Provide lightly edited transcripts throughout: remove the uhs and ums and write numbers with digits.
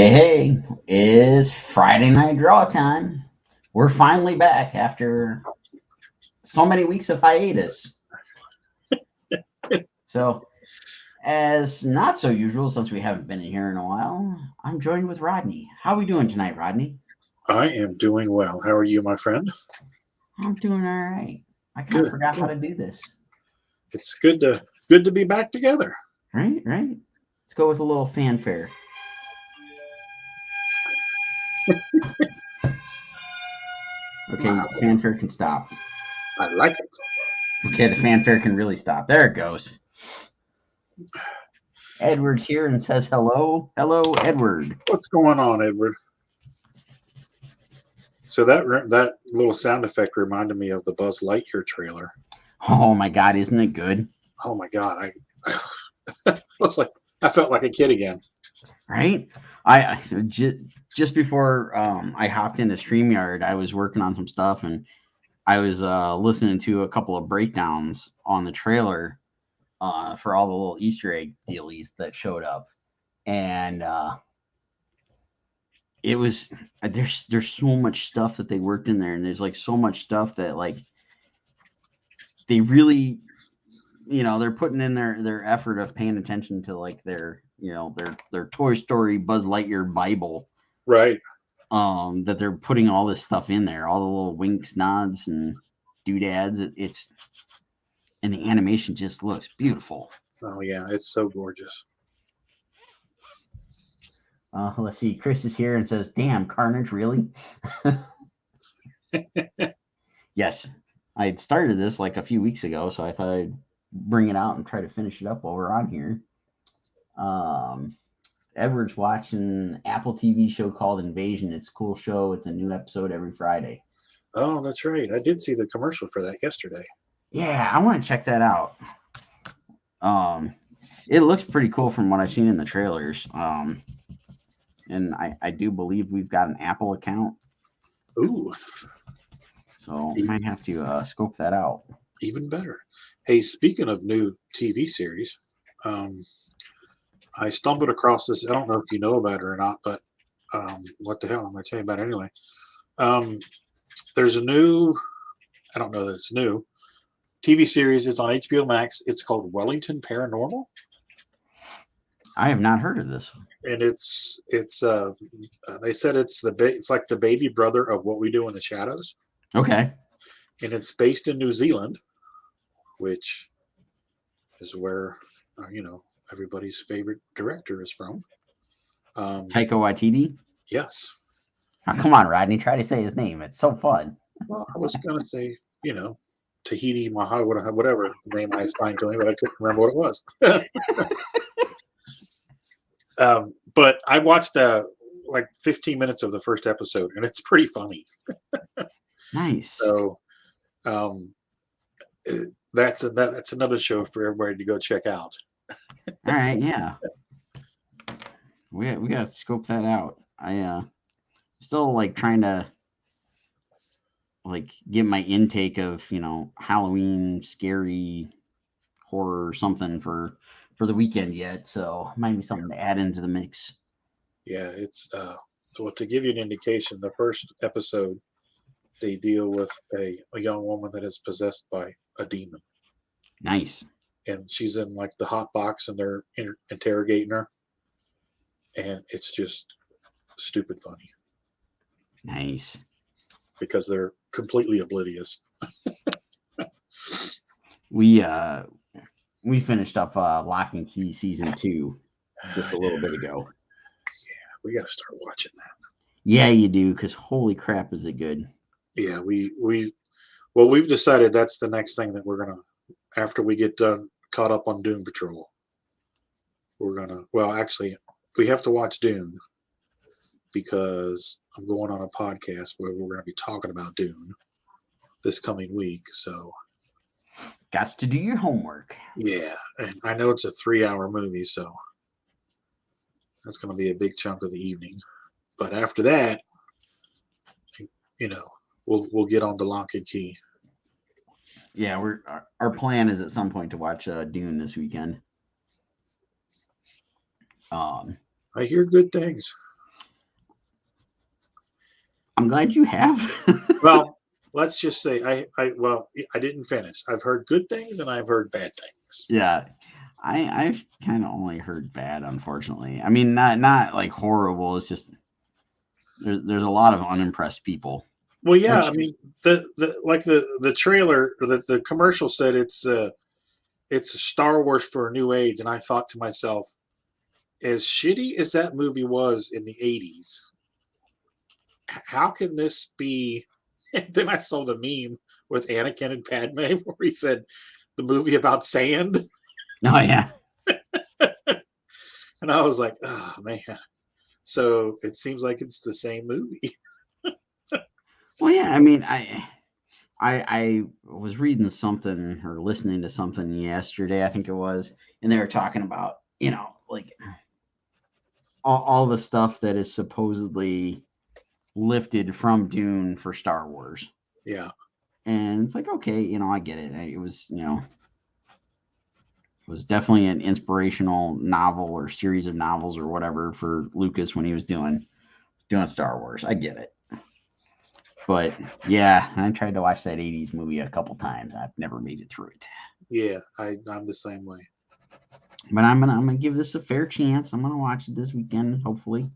Hey, it's Friday night draw time. We're finally back after so many weeks of hiatus. So, as not so usual, since we haven't been in here in a while, I'm joined with Rodney. How are we doing tonight, Rodney? I am doing well. How are you, my friend? I'm doing all right. I kind of Good. forgot how Good. to do this. It's good to be back together. Right? Let's go with a little fanfare. Okay, Wow. fanfare can stop. I like it. Okay, the fanfare can really stop. There it goes. Edward's here and says hello. Hello, Edward. What's going on, Edward? So that little sound effect reminded me of the Buzz Lightyear trailer. Oh my God, isn't it good? Oh my God! I was like, I felt like a kid again. Right? I just before I hopped into StreamYard, I was working on some stuff and I was listening to a couple of breakdowns on the trailer for all the little Easter egg dealies that showed up, and it was there's so much stuff that they worked in there, and there's like so much stuff that like they really they're putting in their effort of paying attention to like their Toy Story Buzz Lightyear Bible. Right. That they're putting all this stuff in there, all the little winks, nods, and doodads. It's and the animation just looks beautiful. Oh yeah, it's so gorgeous. Let's see. Chris is here and says, "Damn, Carnage, really?" Yes, I had started this like a few weeks ago, so I thought I'd bring it out and try to finish it up while we're on here. Edward's watching Apple TV show called Invasion. It's a cool show. It's a new episode every Friday. Oh, that's right. I did see the commercial for that yesterday. Yeah, I want to check that out. It looks pretty cool from what I've seen in the trailers. And I do believe we've got an Apple account. Ooh. So might have to scope that out. Even better. Hey, speaking of new TV series, I stumbled across this. I don't know if you know about it or not, but what the hell? I'm going to tell you about it anyway. There's a new, I don't know that it's new, TV series. It's on HBO Max. It's called Wellington Paranormal. I have not heard of this. And it's they said it's it's like the baby brother of What We Do in the Shadows. Okay. And it's based in New Zealand, which is where everybody's favorite director is from. Taika Waititi? Yes. Oh, come on, Rodney. Try to say his name. It's so fun. Well, I was going to say, Tahiti Maha, whatever name I assigned to him, but I couldn't remember what it was. But I watched like 15 minutes of the first episode, and it's pretty funny. Nice. So that's another show for everybody to go check out. All right, yeah. We got to scope that out. I still like trying to like get my intake of Halloween scary horror or something for the weekend yet, so might be something to add into the mix. Yeah, it's so to give you an indication, the first episode they deal with a young woman that is possessed by a demon. Nice. And she's in like the hot box, and they're interrogating her, and it's just stupid funny. Nice. Because they're completely oblivious. We finished up Lock and Key season 2 just a little bit ago. Yeah, we got to start watching that. Yeah, you do, because holy crap, is it good? Yeah, we've decided that's the next thing that we're gonna, after we get done caught up on Doom Patrol. We're gonna, well, actually, we have to watch Dune because I'm going on a podcast where we're going to be talking about Dune this coming week. So, got to do your homework. Yeah, and I know it's a 3-hour movie, so that's going to be a big chunk of the evening. But after that, we'll get on to Lock and Key. Yeah, our plan is at some point to watch Dune this weekend. I hear good things. I'm glad you have. Well, let's just say I didn't finish. I've heard good things and I've heard bad things. Yeah, I've kind of only heard bad, unfortunately. I mean, not like horrible. It's just there's a lot of unimpressed people. Well, yeah, Which I mean the trailer or the commercial said it's a Star Wars for a new age, and I thought to myself, as shitty as that movie was in the 80s, how can this be? And then I saw the meme with Anakin and Padme where he said the movie about sand. oh yeah, And I was like, oh man. So it seems like it's the same movie. well yeah. I mean, I was reading something or listening to something yesterday, I think it was, and they were talking about like all the stuff that is supposedly lifted from Dune for Star Wars. Yeah. And it's like, okay, I get it. It was, it was definitely an inspirational novel or series of novels or whatever for Lucas when he was doing Star Wars. I get it. But yeah, I tried to watch that 80s movie a couple times. I've never made it through it. Yeah, I'm the same way. But I'm gonna give this a fair chance. I'm gonna watch it this weekend, hopefully.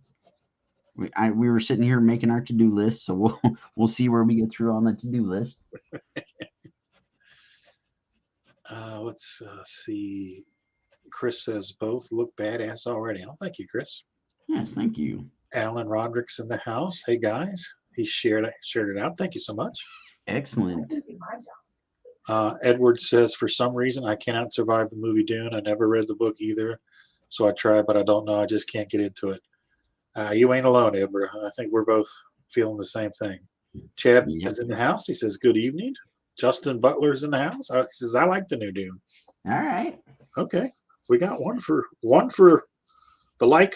We were sitting here making our to-do list, so we'll see where we get through on the to-do list. Let's see. Chris says both look badass already. Oh, thank you, Chris. Yes, thank you. Alan Roderick's in the house. Hey guys, he shared it out. Thank you so much. Excellent. Edward says, for some reason, I cannot survive the movie Dune. I never read the book either, so I tried, but I don't know. I just can't get into it. You ain't alone, Edward. I think we're both feeling the same thing. Chad is in the house. He says, good evening. Justin Butler's in the house. He says, I like the new Dune. All right. Okay. We got one for the like.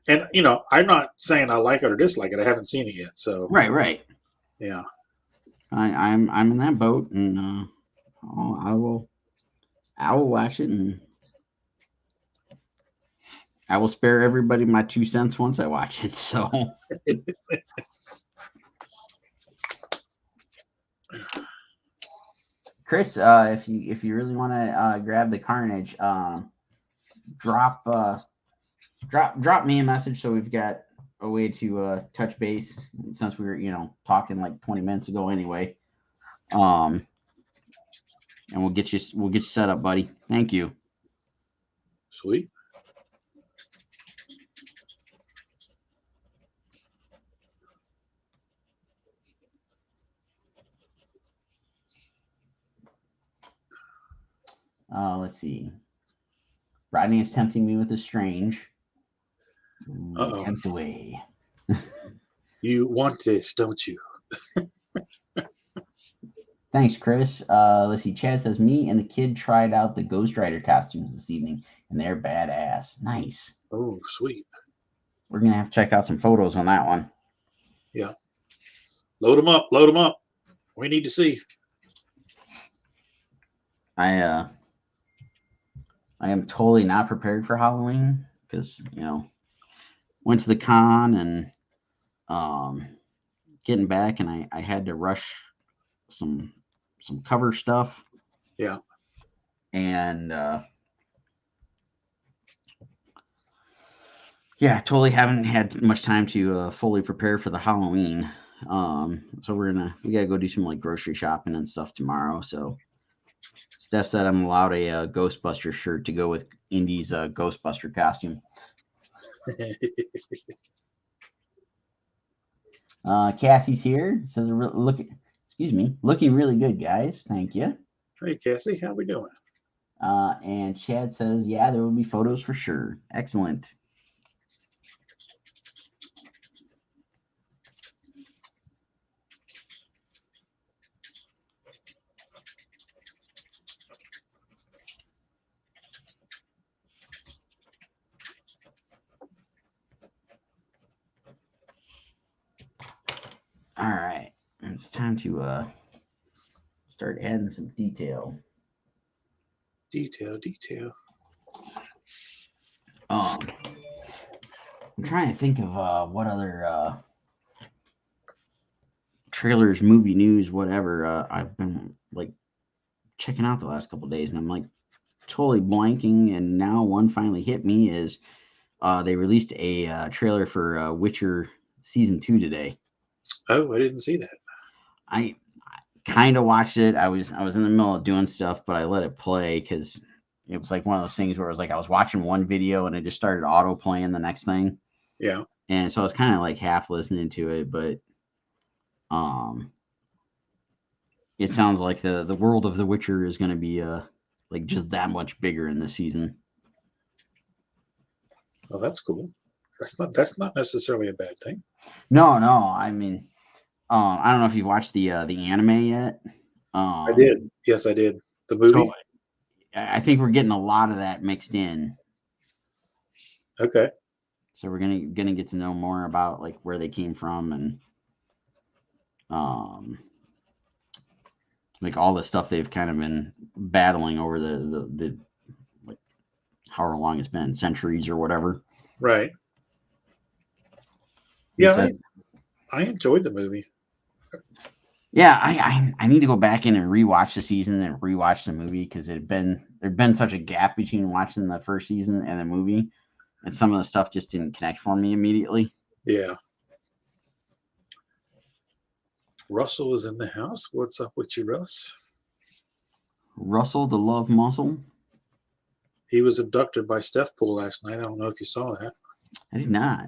And, I'm not saying I like it or dislike it. I haven't seen it yet. So Right. Yeah. I'm in that boat, and I will watch it, and I will spare everybody my 2 cents once I watch it. So, Chris, if you really want to grab the Carnage, drop me a message so we've got a way to touch base since we were talking like 20 minutes ago anyway. And we'll get you set up, buddy. Thank you. Sweet. Let's see. Rodney is tempting me with a strange. Tempt away. You want this, don't you? Thanks, Chris. Let's see. Chad says, me and the kid tried out the Ghost Rider costumes this evening, and they're badass. Nice. Oh, sweet. We're going to have to check out some photos on that one. Yeah. Load them up. Load them up. We need to see. I am totally not prepared for Halloween because, went to the con and getting back, and I had to rush some cover stuff. Yeah. And yeah, totally haven't had much time to fully prepare for the Halloween. So we gotta go do some like grocery shopping and stuff tomorrow. So Steph said I'm allowed a Ghostbuster shirt to go with Indy's Ghostbuster costume. Cassie's here. Says looking really good, guys. Thank you. Hey, Cassie, how we doing? And Chad says, yeah, there will be photos for sure. Excellent. All right. It's time to start adding some detail. Detail. I'm trying to think of what other trailers, movie news, whatever. I've been like checking out the last couple days, and I'm like totally blanking. And now one finally hit me is they released a trailer for Witcher season 2 today. Oh, I didn't see that. I kind of watched it. I was in the middle of doing stuff, but I let it play because it was like one of those things where it was like I was watching one video and it just started auto playing the next thing. Yeah. And so I was kind of like half listening to it, but it sounds like the world of The Witcher is going to be like just that much bigger in this season. Oh, that's cool. That's not necessarily a bad thing. No, I mean, I don't know if you've watched the anime yet. I did. Yes, I did. The movie. So I think we're getting a lot of that mixed in. Okay. So we're gonna get to know more about like where they came from and like all the stuff they've kind of been battling over the like however long it's been, centuries or whatever. Right. Yeah, I enjoyed the movie. Yeah, I need to go back in and rewatch the season and rewatch the movie because there'd been such a gap between watching the first season and the movie, and some of the stuff just didn't connect for me immediately. Yeah. Russell is in the house. What's up with you, Russ? Russell, the love muscle. He was abducted by Steph Pool last night. I don't know if you saw that. I did not.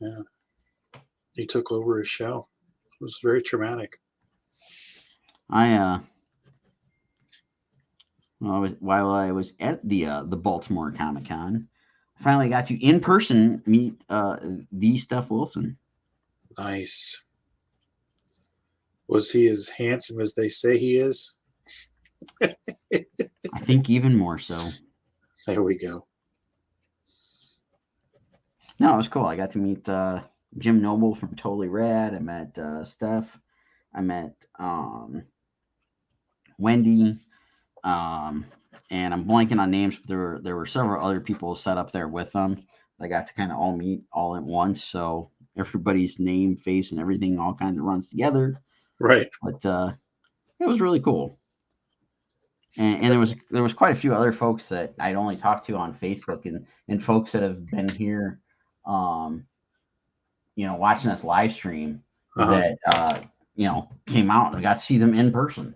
Yeah. He took over his show. It was very traumatic. While I was at the Baltimore Comic Con, I finally got to in person meet the Steph Wilson. Nice. Was he as handsome as they say he is? I think even more so. There we go. No, it was cool. I got to meet Jim Noble from Totally Rad. I met Steph. I met Wendy. And I'm blanking on names, but there were several other people set up there with them. I got to kind of all meet all at once, so everybody's name, face, and everything all kind of runs together. Right. But it was really cool. And there was quite a few other folks that I'd only talked to on Facebook and folks that have been here, watching us live stream that came out and I got to see them in person.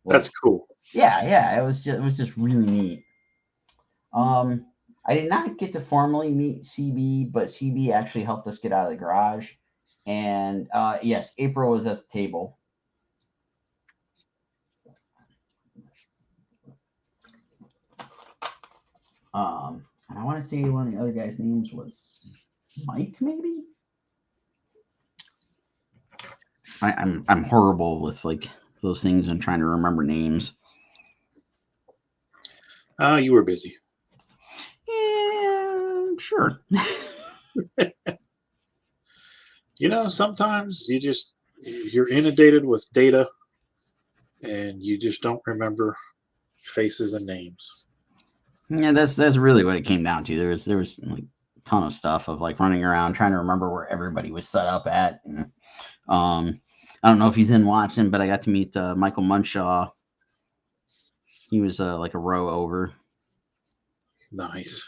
That's cool. Yeah, it was just really neat. I did not get to formally meet CB, but CB actually helped us get out of the garage. And yes, April was at the table. And I want to say one of the other guys' names was Mike, maybe. I'm horrible with like those things and trying to remember names. You were busy. Yeah, sure. Sometimes you're inundated with data and you just don't remember faces and names. Yeah, that's really what it came down to. There was like a ton of stuff of like running around trying to remember where everybody was set up at. And, I don't know if he's in watching, but I got to meet Michael Munshaw. He was like a row over. Nice.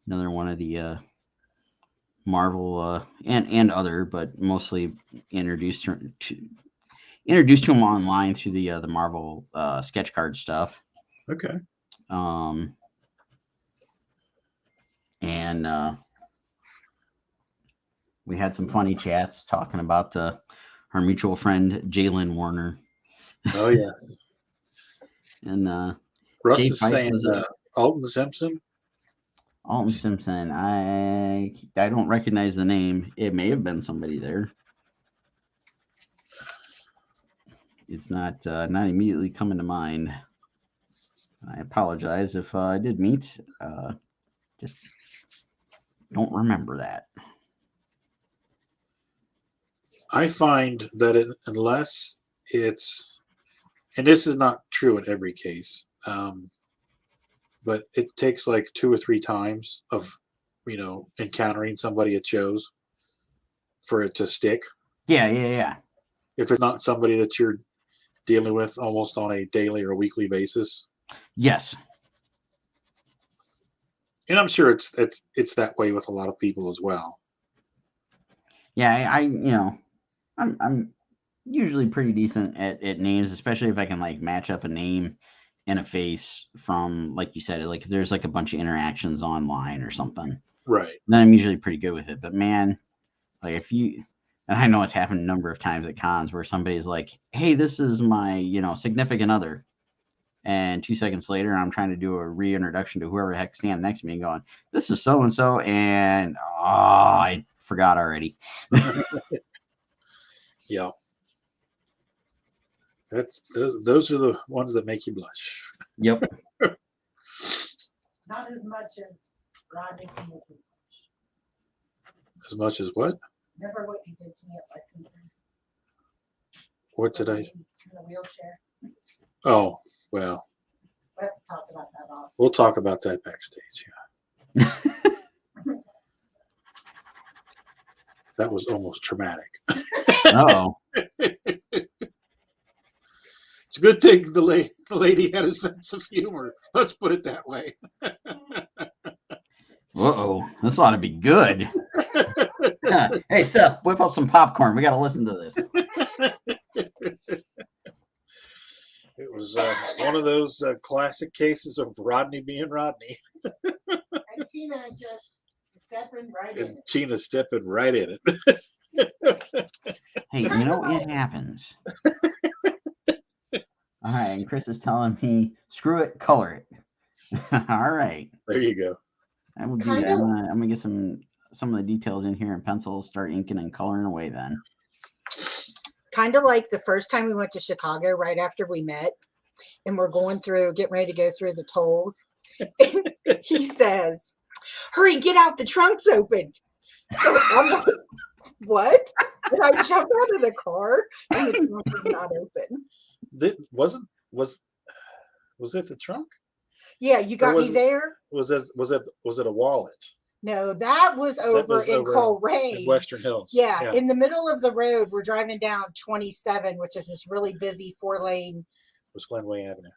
Another one of the Marvel and other, but mostly introduced to him online through the Marvel sketch card stuff. Okay. And we had some funny chats talking about our mutual friend Jalen Warner. Oh yeah. And Russ is saying Alton Simpson. Alton Simpson. I don't recognize the name. It may have been somebody there. It's not immediately coming to mind. I apologize if I did meet. Just don't remember that. I find that unless it's, and this is not true in every case, but it takes like 2 or 3 times of, encountering somebody at shows for it to stick. Yeah. if it's not somebody that you're dealing with almost on a daily or weekly basis. Yes. And I'm sure it's that way with a lot of people as well. Yeah, I'm usually pretty decent at names, especially if I can like match up a name and a face from, like you said, like if there's like a bunch of interactions online or something. Right. Then I'm usually pretty good with it. But man, like if you, and I know it's happened a number of times at cons where somebody's like, "Hey, this is my significant other," and 2 seconds later I'm trying to do a reintroduction to whoever the heck standing next to me and going, "This is so and so," and I forgot already. Yeah. Those are the ones that make you blush. Yep. Not as much as Rodney can make me blush. As much as what? Remember what you did to me at Lexington? What did I? In the wheelchair. Oh, well. We have to talk about that also. We'll talk about that backstage. Yeah. That was almost traumatic. Oh. It's a good thing the lady had a sense of humor. Let's put it that way. Uh-oh. This ought to be good. Hey, Steph, whip up some popcorn. We got to listen to this. It was one of those classic cases of Rodney being Rodney. And Tina just stepping right in And it. Tina stepping right in it. Hey, it happens. All right, and Chris is telling me, screw it, color it. All right. There you go. I will do that. I'm gonna get some of the details in here in pencil, start inking and coloring away then. Kind of like the first time we went to Chicago right after we met, and we're getting ready to go through the tolls. He says, "Hurry, get out, the trunk's open." So I'm like, "What?" And I jump out of the car and the trunk is not open. Was it the trunk? Yeah, you got me there. Was it a wallet? No, that was over in Coleraine. In Western Hills. Yeah, in the middle of the road, we're driving down 27, which is this really busy 4-lane was Glenway Avenue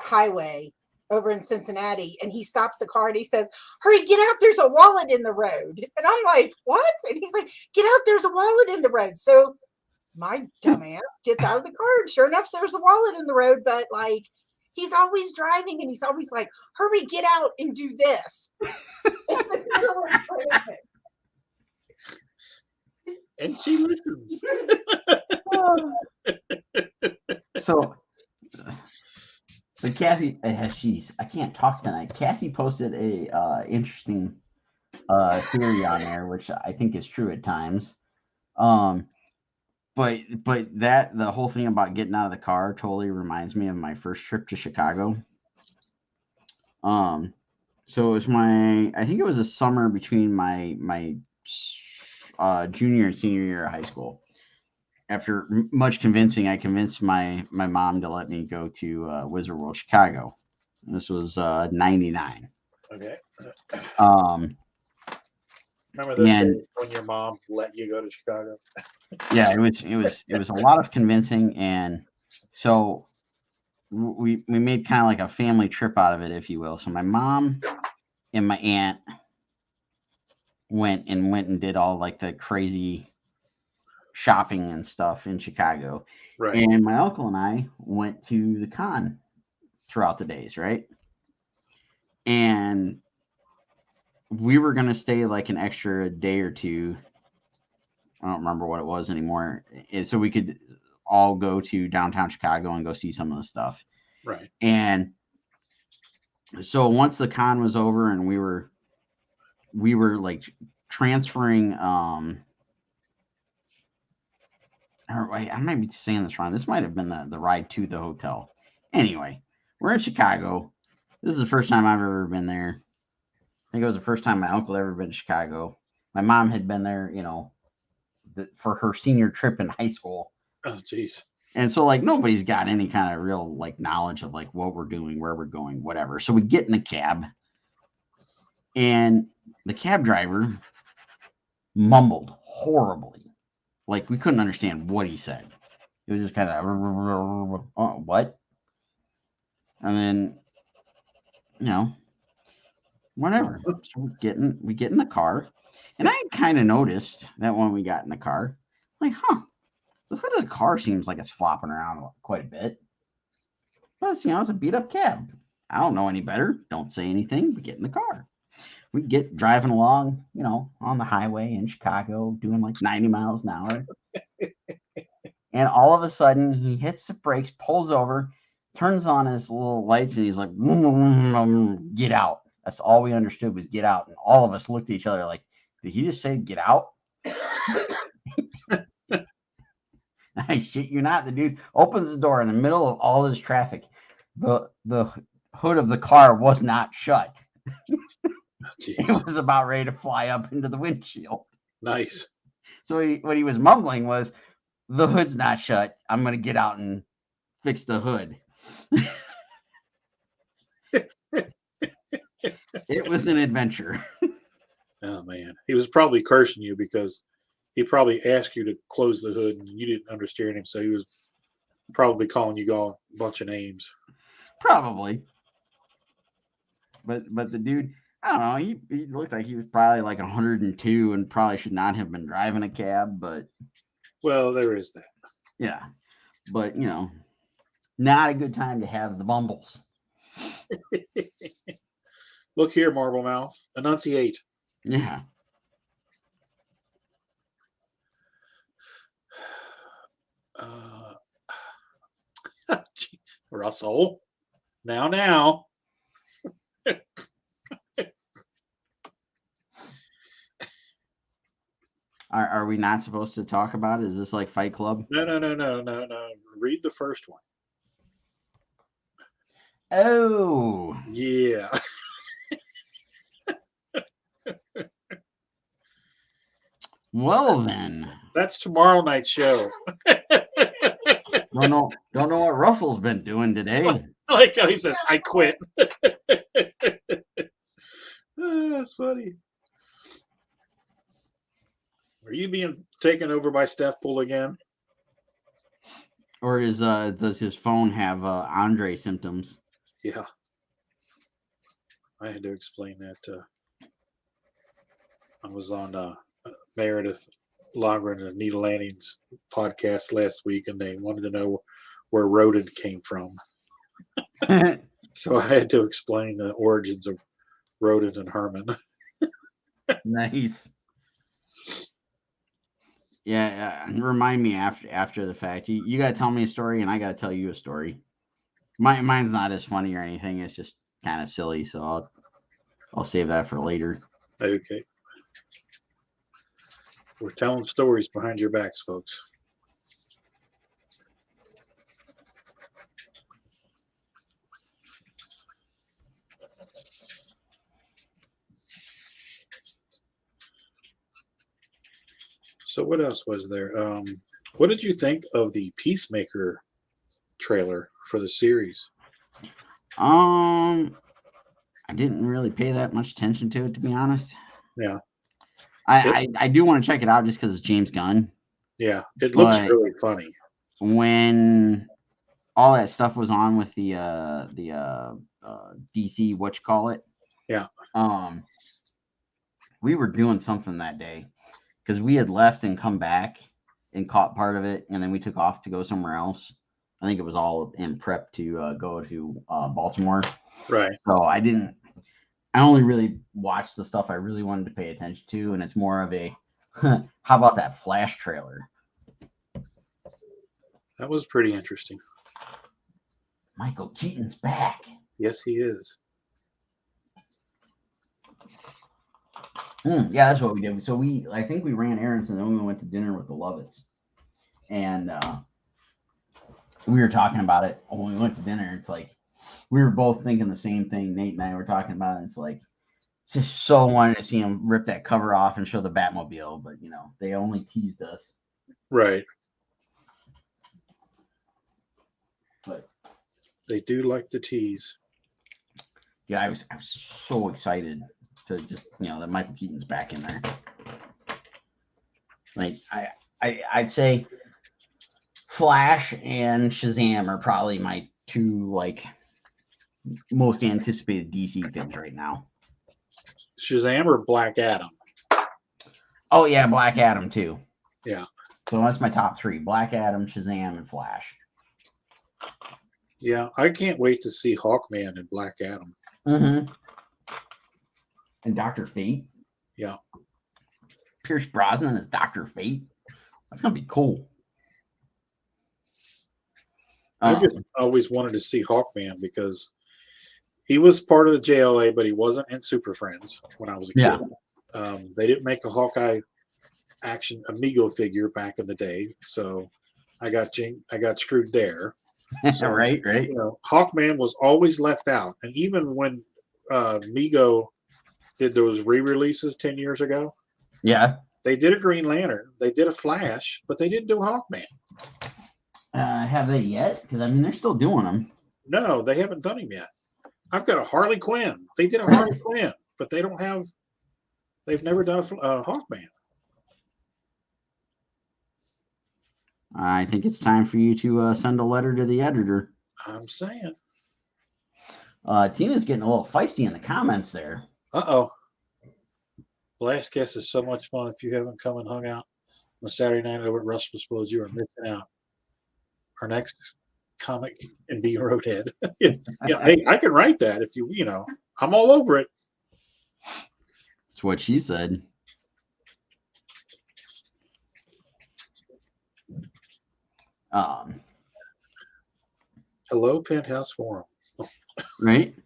highway over in Cincinnati. And he stops the car and he says, "Hurry, get out, there's a wallet in the road." And I'm like, "What?" And he's like, "Get out, there's a wallet in the road." So my dumbass gets out of the car, and sure enough, there's a wallet in the road. But like, he's always driving and he's always like, "Hurry, get out and do this." In the middle of traffic. And she listens. So Cassie, I can't talk tonight. Cassie posted a interesting theory on there, which I think is true at times. But the whole thing about getting out of the car totally reminds me of my first trip to Chicago. So it was I think it was a summer between my junior and senior year of high school. After much convincing, I convinced my mom to let me go to Wizard World Chicago. And this was 99. Okay. Remember those days when your mom let you go to Chicago? Yeah, it was a lot of convincing, and so we made kind of like a family trip out of it, if you will. So my mom and my aunt went and did all like the crazy shopping and stuff in Chicago. Right. And my uncle and I went to the con throughout the days, right? And we were going to stay like an extra day or two. I don't remember what it was anymore. So we could all go to downtown Chicago and go see some of the stuff. Right. And so once the con was over and we were like transferring, I might be saying this wrong. This might have been the ride to the hotel. Anyway, we're in Chicago. This is the first time I've ever been there. I think it was the first time my uncle ever been to Chicago. My mom had been there, for her senior trip in high school. Oh, geez. And so like nobody's got any kind of real like knowledge of like what we're doing, where we're going, whatever. So we get in a cab and the cab driver mumbled horribly. like we couldn't understand what he said. It was just kind of what, and then whatever. So we get in the car, and I kind of noticed that when we got in the car, like, the hood of the car seems like it's flopping around quite a bit. But it's a beat up cab. I don't know any better. Don't say anything. We get in the car. We get driving along, on the highway in Chicago, doing like 90 miles an hour. And all of a sudden, he hits the brakes, pulls over, turns on his little lights, and he's like, get out. That's all we understood was get out. And all of us looked at each other like, did he just say get out? I shit you not. The dude opens the door in the middle of all this traffic. The hood of the car was not shut. It was about ready to fly up into the windshield. Nice. So what he was mumbling was, the hood's not shut. I'm going to get out and fix the hood. It was an adventure. Oh, man. He was probably cursing you because he probably asked you to close the hood and you didn't understand him. So he was probably calling you all a bunch of names. Probably. But the dude, I don't know, he looked like he was probably like 102 and probably should not have been driving a cab, but. Well, there is that. Yeah. But, not a good time to have the bumbles. Look here, Marble Mouth. Enunciate. Yeah. Russell. Now. Are we not supposed to talk about it? Is this like Fight Club? No. Read the first one. Oh. Yeah. Well then. That's tomorrow night's show. Don't know what Russell's been doing today. Like how he says, I quit. That's funny. Are you being taken over by Steph Pool again? Or does his phone have Andre symptoms? Yeah. I had to explain that. I was on Meredith Logren and Anita Lanning's podcast last week, and they wanted to know where rodent came from. So I had to explain the origins of rodent and Herman. Nice. Yeah, remind me after the fact. You got to tell me a story, and I got to tell you a story. Mine's not as funny or anything. It's just kind of silly, so I'll save that for later. Okay. We're telling stories behind your backs, folks. So what else was there? What did you think of the Peacemaker trailer for the series? I didn't really pay that much attention to it, to be honest. Yeah. I do want to check it out just because it's James Gunn. Yeah, it looks really funny. When all that stuff was on with the DC, Yeah. We were doing something that day because we had left and come back and caught part of it, and then we took off to go somewhere else. I think it was all in prep to go to Baltimore. Right. So I only really watched the stuff I really wanted to pay attention to, and it's more of a, how about that Flash trailer? That was pretty interesting. Michael Keaton's back. Yes, he is. Yeah, that's what we did. So I think we ran errands, and then we went to dinner with the Lovitts. And we were talking about it when we went to dinner. It's like, we were both thinking the same thing. Nate and I were talking about it. It's like, just so wanted to see him rip that cover off and show the Batmobile, but they only teased us. Right. But they do like to tease. Yeah, I was so excited to just that Michael Keaton's back in there. Like I'd say Flash and Shazam are probably my two like most anticipated DC things right now. Shazam or Black Adam? Oh yeah, Black Adam too. Yeah. So that's my top three: Black Adam, Shazam, and Flash. Yeah, I can't wait to see Hawkman and Black Adam. Mm-hmm. And Dr. Fate. Yeah. Pierce Brosnan as Dr. Fate. That's gonna be cool. I just always wanted to see Hawkman because he was part of the JLA, but he wasn't in Super Friends when I was a kid. Yeah. They didn't make a Hawkeye action Amigo figure back in the day, so I got screwed there. So, right. You know, Hawkman was always left out, and even when Mego did those re-releases 10 years ago, Yeah. they did a Green Lantern, they did a Flash, but they didn't do Hawkman. Have they yet? Because I mean, they're still doing them. No, they haven't done him yet. I've got a Harley Quinn. They did a Harley Quinn, but they don't have. They've never done a Hawkman. I think it's time for you to send a letter to the editor. I'm saying. Tina's getting a little feisty in the comments there. Uh-oh. Blast Cast is so much fun. If you haven't come and hung out on a Saturday night over at Russell Explodes, you are missing out. Our next comic and be Roadhead. Yeah, hey, I can write that if you know. I'm all over it. That's what she said. Hello, Penthouse Forum. Right?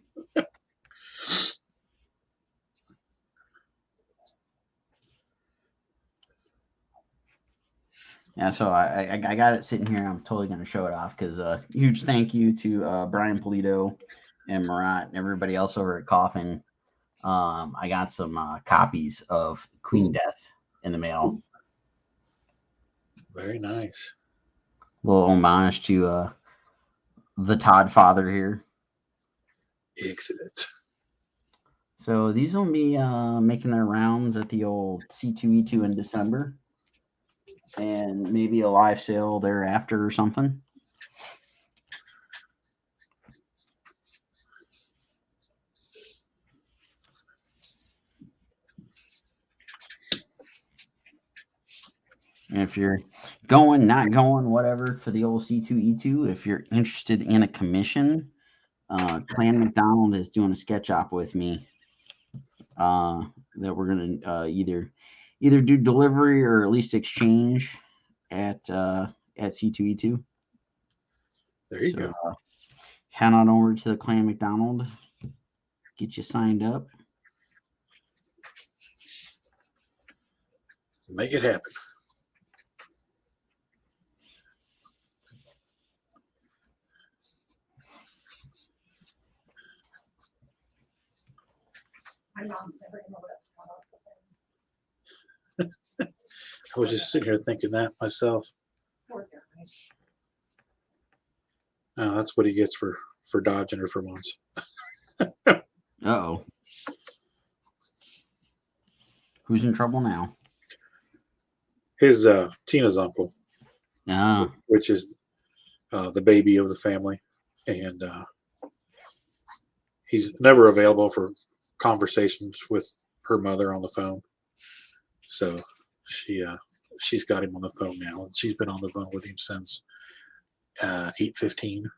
Yeah, so I got it sitting here. I'm totally going to show it off because huge thank you to Brian Polito and Marat and everybody else over at Coffin. I got some copies of Queen Death in the mail. Very nice. A little homage to the Todd father here. Excellent. So these will be making their rounds at the old C2E2 in December. And maybe a live sale thereafter or something. And if you're going, not going, whatever, for the old C2E2, if you're interested in a commission, Clan McDonald is doing a sketch op with me that we're going to either do delivery or at least exchange at C2E2. There you go. Head on over to the Clan McDonald, get you signed up. Make it happen. I was just sitting here thinking that myself. Oh, that's what he gets for dodging her for once. Uh-oh. Who's in trouble now? His Tina's uncle, Ah. which is the baby of the family, and he's never available for conversations with her mother on the phone. So she's got him on the phone now, and she's been on the phone with him since 8:15,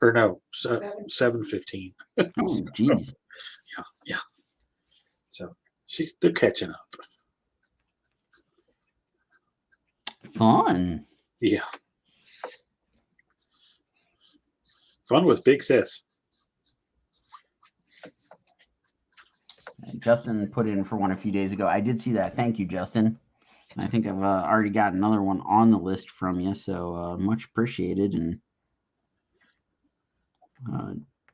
or no, 7:15. Oh, jeez. Yeah. So they're catching up. Fun. Yeah. Fun with Big Sis. Justin put in for one a few days ago. I did see that. Thank you, Justin. I think I've already got another one on the list from you, so much appreciated. And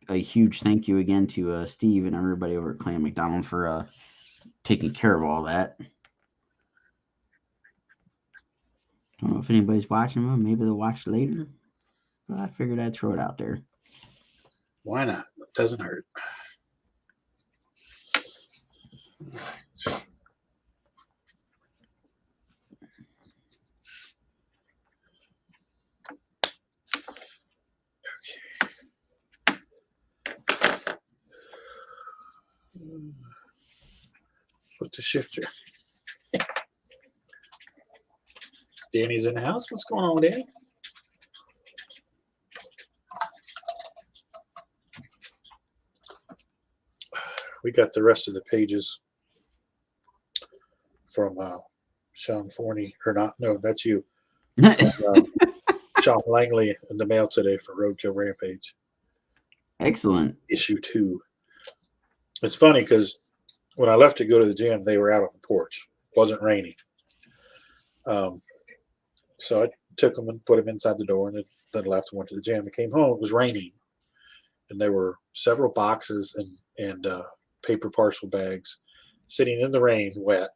a huge thank you again to Steve and everybody over at Clan McDonald for taking care of all that. Don't know if anybody's watching them. Maybe they'll watch later. But I figured I'd throw it out there. Why not? It doesn't hurt. Put the shifter. Danny's in the house. What's going on, Danny? We got the rest of the pages from Sean Forney, or not? No, that's you. From, Sean Langley in the mail today for Roadkill Rampage. Excellent. Issue 2. It's funny because when I left to go to the gym, they were out on the porch. It wasn't raining. So I took them and put them inside the door, and then left and went to the gym. I came home. It was raining, and there were several boxes and paper parcel bags sitting in the rain, wet.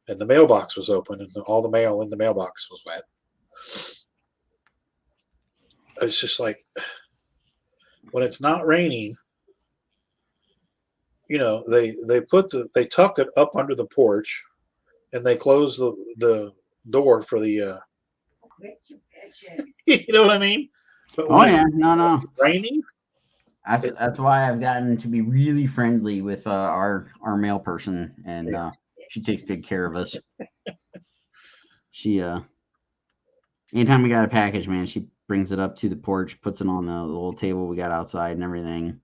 And the mailbox was open, and all the mail in the mailbox was wet. It's just like, when it's not raining, you know, they tuck it up under the porch, and they close the door for the you know what I mean? But Oh yeah, no. It's raining. That's why I've gotten to be really friendly with our mail person, and she takes good care of us. She anytime we got a package, man, she brings it up to the porch, puts it on the little table we got outside and everything.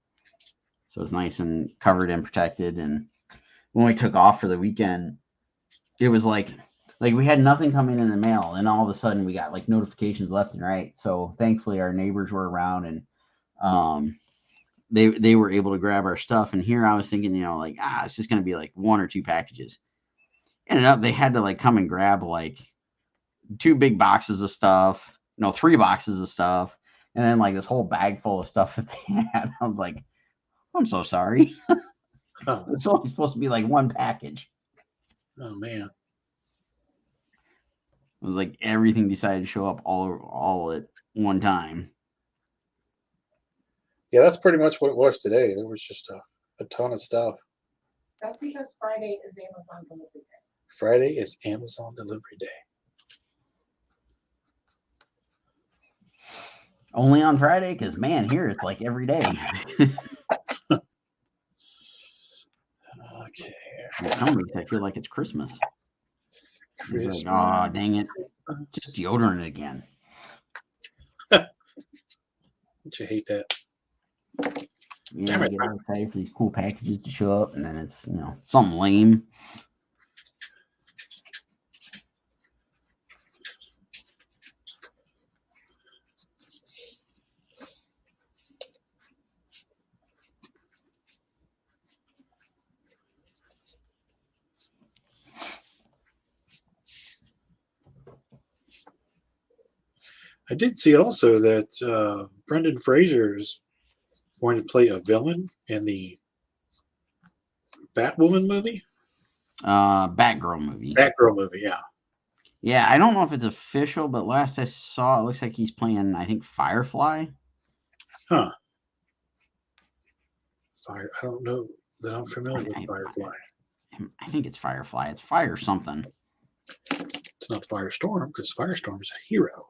So it's nice and covered and protected. And when we took off for the weekend, it was like we had nothing coming in the mail, and all of a sudden we got like notifications left and right. So thankfully our neighbors were around, and they were able to grab our stuff. And here I was thinking, you know, like, it's just gonna be like 1 or 2 packages. Ended up they had to like come and grab like 2 big boxes of stuff, 3 boxes of stuff, and then like this whole bag full of stuff that they had. I was like, I'm so sorry. It's only supposed to be like 1 package. Oh man. It was like everything decided to show up all at one time. Yeah, that's pretty much what it was today. There was just a ton of stuff. That's because Friday is Amazon delivery day. Friday is Amazon delivery day. Only on Friday, because man, here it's like every day. Okay. In some weeks I feel like it's Christmas. It's like, oh dang it, just deodorant again. Don't you hate that? Yeah, I get all excited for these cool packages to show up, and then it's something lame. I did see also that Brendan Fraser is going to play a villain in the Batwoman movie. Batgirl movie. Batgirl movie, yeah. Yeah, I don't know if it's official, but last I saw, it looks like he's playing, I think, Firefly. Huh. I don't know that I'm familiar with Firefly. I think it's Firefly. It's Fire something. It's not Firestorm, because Firestorm's a hero.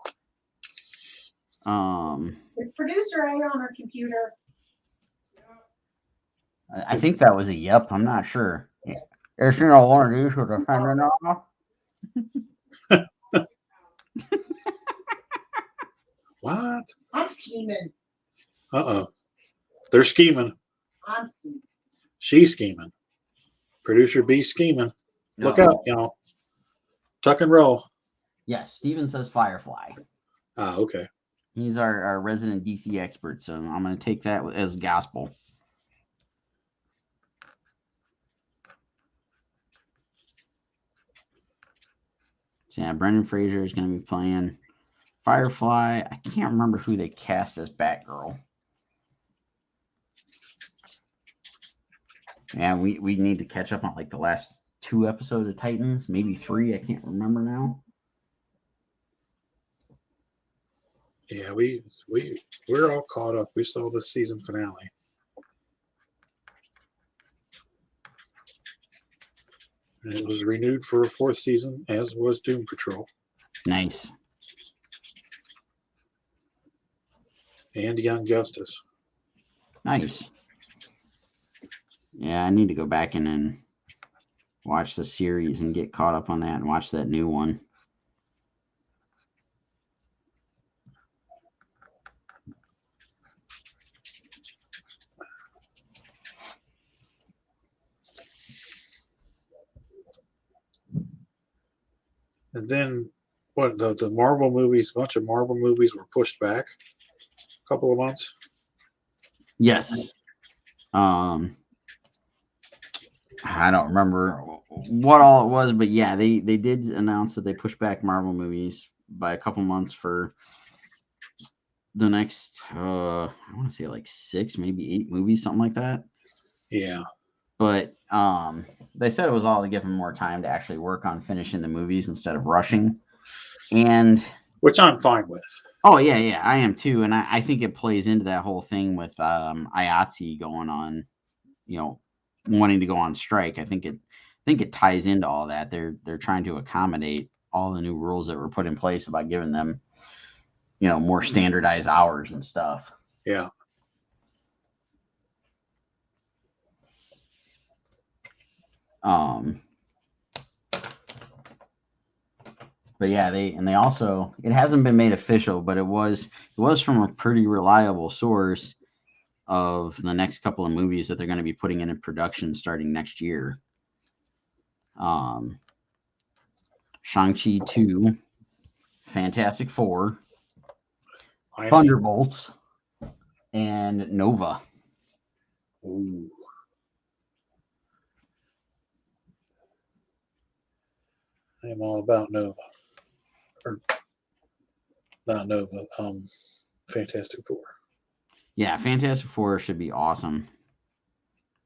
Is producer A on her computer? I think that was a yep. I'm not sure. It's one of these with a fender now. What? I'm scheming. They're scheming. I'm scheming. She's scheming. Producer B scheming. Look out, y'all. Tuck and roll. Yes, Steven says Firefly. Okay. He's our resident DC expert, so I'm going to take that as gospel. So yeah, Brendan Fraser is going to be playing Firefly. I can't remember who they cast as Batgirl. Yeah, we need to catch up on like the last 2 episodes of Titans, maybe 3. I can't remember now. Yeah, we're all caught up. We saw the season finale. And it was renewed for a 4th season, as was Doom Patrol. Nice. And Young Justice. Nice. Yeah, I need to go back in and watch the series and get caught up on that and watch that new one. And then what the Marvel movies, a bunch of Marvel movies were pushed back a couple of months. Yes. I don't remember what all it was, but yeah, they did announce that they pushed back Marvel movies by a couple months for the next I want to say like 6, maybe 8 movies, something like that. Yeah. But they said it was all to give them more time to actually work on finishing the movies instead of rushing. And which I'm fine with. Oh yeah, I am too, and I think it plays into that whole thing with IATSE going on, wanting to go on strike. I think it ties into all that. They're trying to accommodate all the new rules that were put in place about giving them, more standardized hours and stuff. Yeah. But yeah, they also, it hasn't been made official, but it was from a pretty reliable source of the next couple of movies that they're going to be putting in production starting next year. Shang-Chi 2, Fantastic Four, Thunderbolts, and Nova. Ooh. I am all about Nova. Or not Nova, Fantastic Four. Yeah, Fantastic Four should be awesome.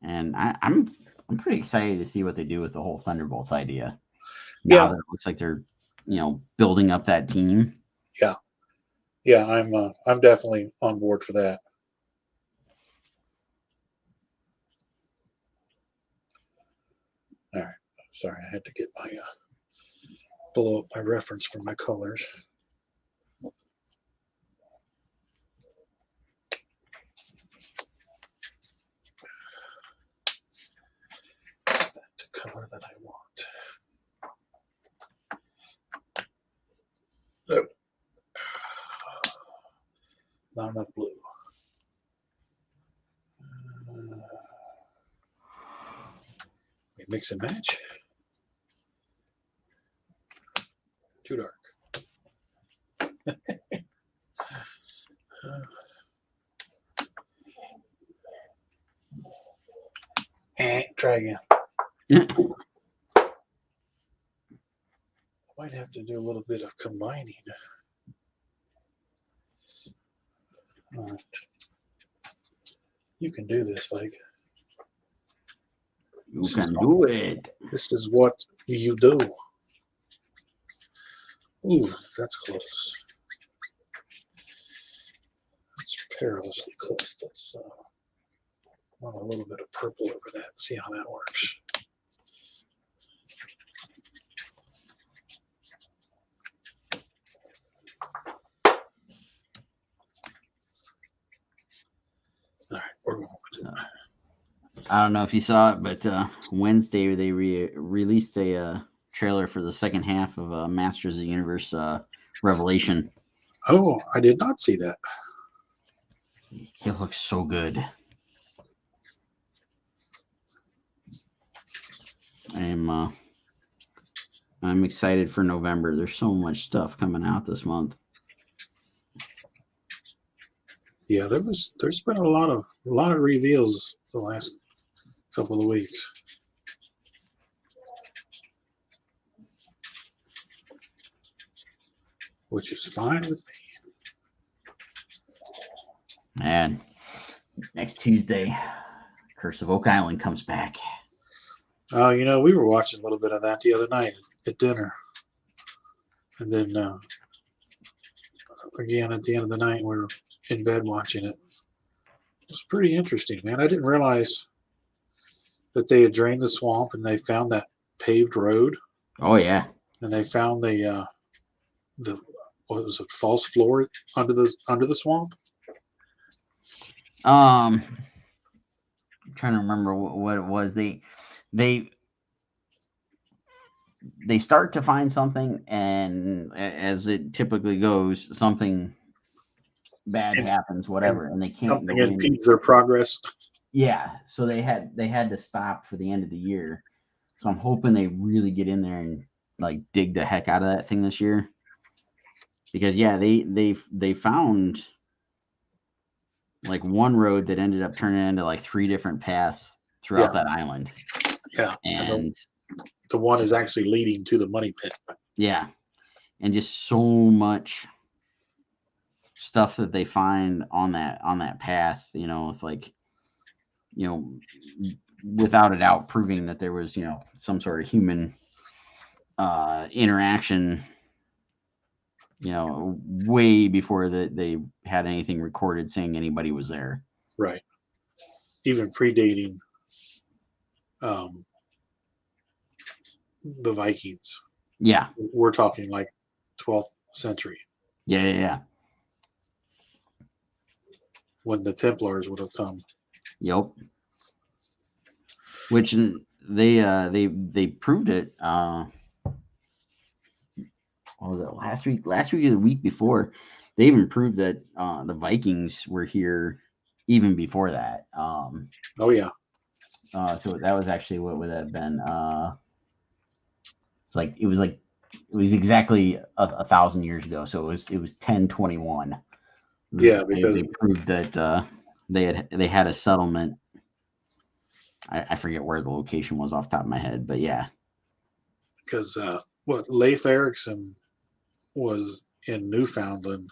And I'm pretty excited to see what they do with the whole Thunderbolts idea. Now that it looks like they're, building up that team. Yeah. Yeah, I'm definitely on board for that. All right. Sorry, I had to get my blow up my reference for my colors. That's the color that I want. Nope. Not enough blue. We mix and match. Too dark. Try again. Might have to do a little bit of combining. All right. You can do this, like. You can do it. This is what you do. Ooh, that's close. That's perilously close. Let's run a little bit of purple over that and see how that works. All right, we're going with it. I don't know if you saw it, but Wednesday they released a trailer for the second half of Masters of the Universe Revelation. Oh, I did not see that. It looks so good. I'm excited for November. There's so much stuff coming out this month. Yeah, there's been a lot of reveals the last couple of weeks. Which is fine with me. And next Tuesday, Curse of Oak Island comes back. We were watching a little bit of that the other night at dinner. And then again at the end of the night we were in bed watching it. It was pretty interesting, man. I didn't realize that they had drained the swamp and they found that paved road. Oh yeah. And they found the what was it, false floor under the swamp? trying to remember what it was. They start to find something, and as it typically goes, something bad happens, whatever, and they can't Something go in. impedes their progress. Yeah, so they had to stop for the end of the year. So I'm hoping they really get in there and like dig the heck out of that thing this year. Because yeah, they found like one road that ended up turning into like 3 different paths throughout that island. Yeah. And the one is actually leading to the money pit. Yeah. And just so much stuff that they find on that path, with like, without a doubt proving that there was, some sort of human interaction, way before that they had anything recorded saying anybody was there. Right. Even predating the Vikings. Yeah. We're talking like 12th century. Yeah. When the Templars would have come. Yep. Which they proved it. What was it, last week? Last week or the week before? They even proved that the Vikings were here even before that. Oh yeah. So that was actually, what would that have been? It was exactly 1,000 years ago. So it was 1021. Yeah, because they proved that they had a settlement. I forget where the location was off the top of my head, but yeah. Because Leif Erikson was in Newfoundland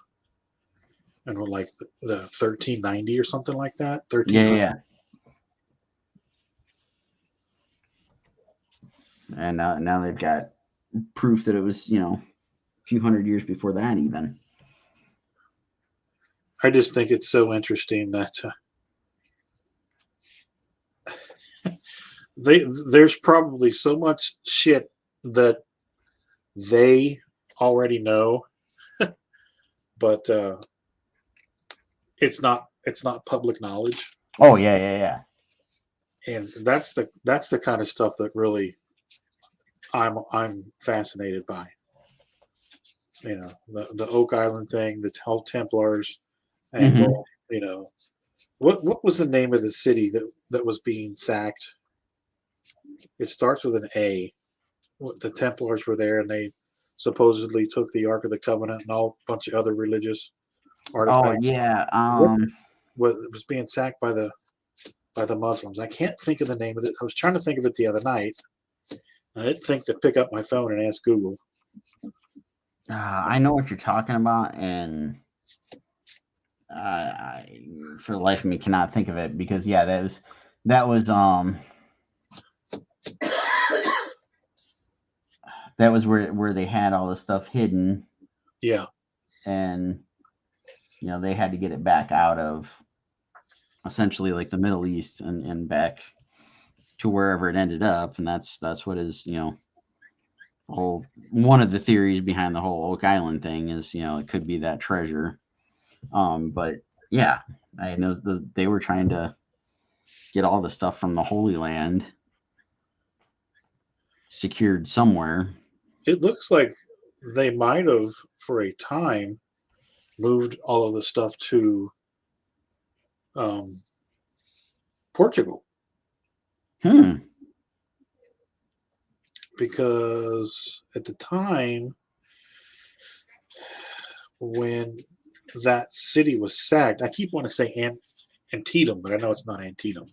and like the 1390 or something like that. 1300. Yeah. And now they've got proof that it was, a few hundred years before that even. I just think it's so interesting that there's probably so much shit that they already know, but it's not public knowledge. Oh yeah. And that's the kind of stuff that really I'm fascinated by. The Oak Island thing, the whole Templars, and Mm-hmm. what was the name of the city that was being sacked? It starts with an A. The Templars were there, and they supposedly took the Ark of the Covenant and all a bunch of other religious artifacts. Oh yeah. What was being sacked by the Muslims? I can't think of the name of it. I was trying to think of it the other night. I didn't think to pick up my phone and ask Google. I know what you're talking about, and I, for the life of me, cannot think of it because that was that was where they had all the stuff hidden. Yeah. And they had to get it back out of essentially like the Middle East and back to wherever it ended up, and that's what is whole one of the theories behind the whole Oak Island thing is it could be that treasure. But yeah, I know they were trying to get all the stuff from the Holy Land secured somewhere. It looks like they might have, for a time, moved all of the stuff to Portugal. Because at the time when that city was sacked, I keep wanting to say Antietam, but I know it's not Antietam.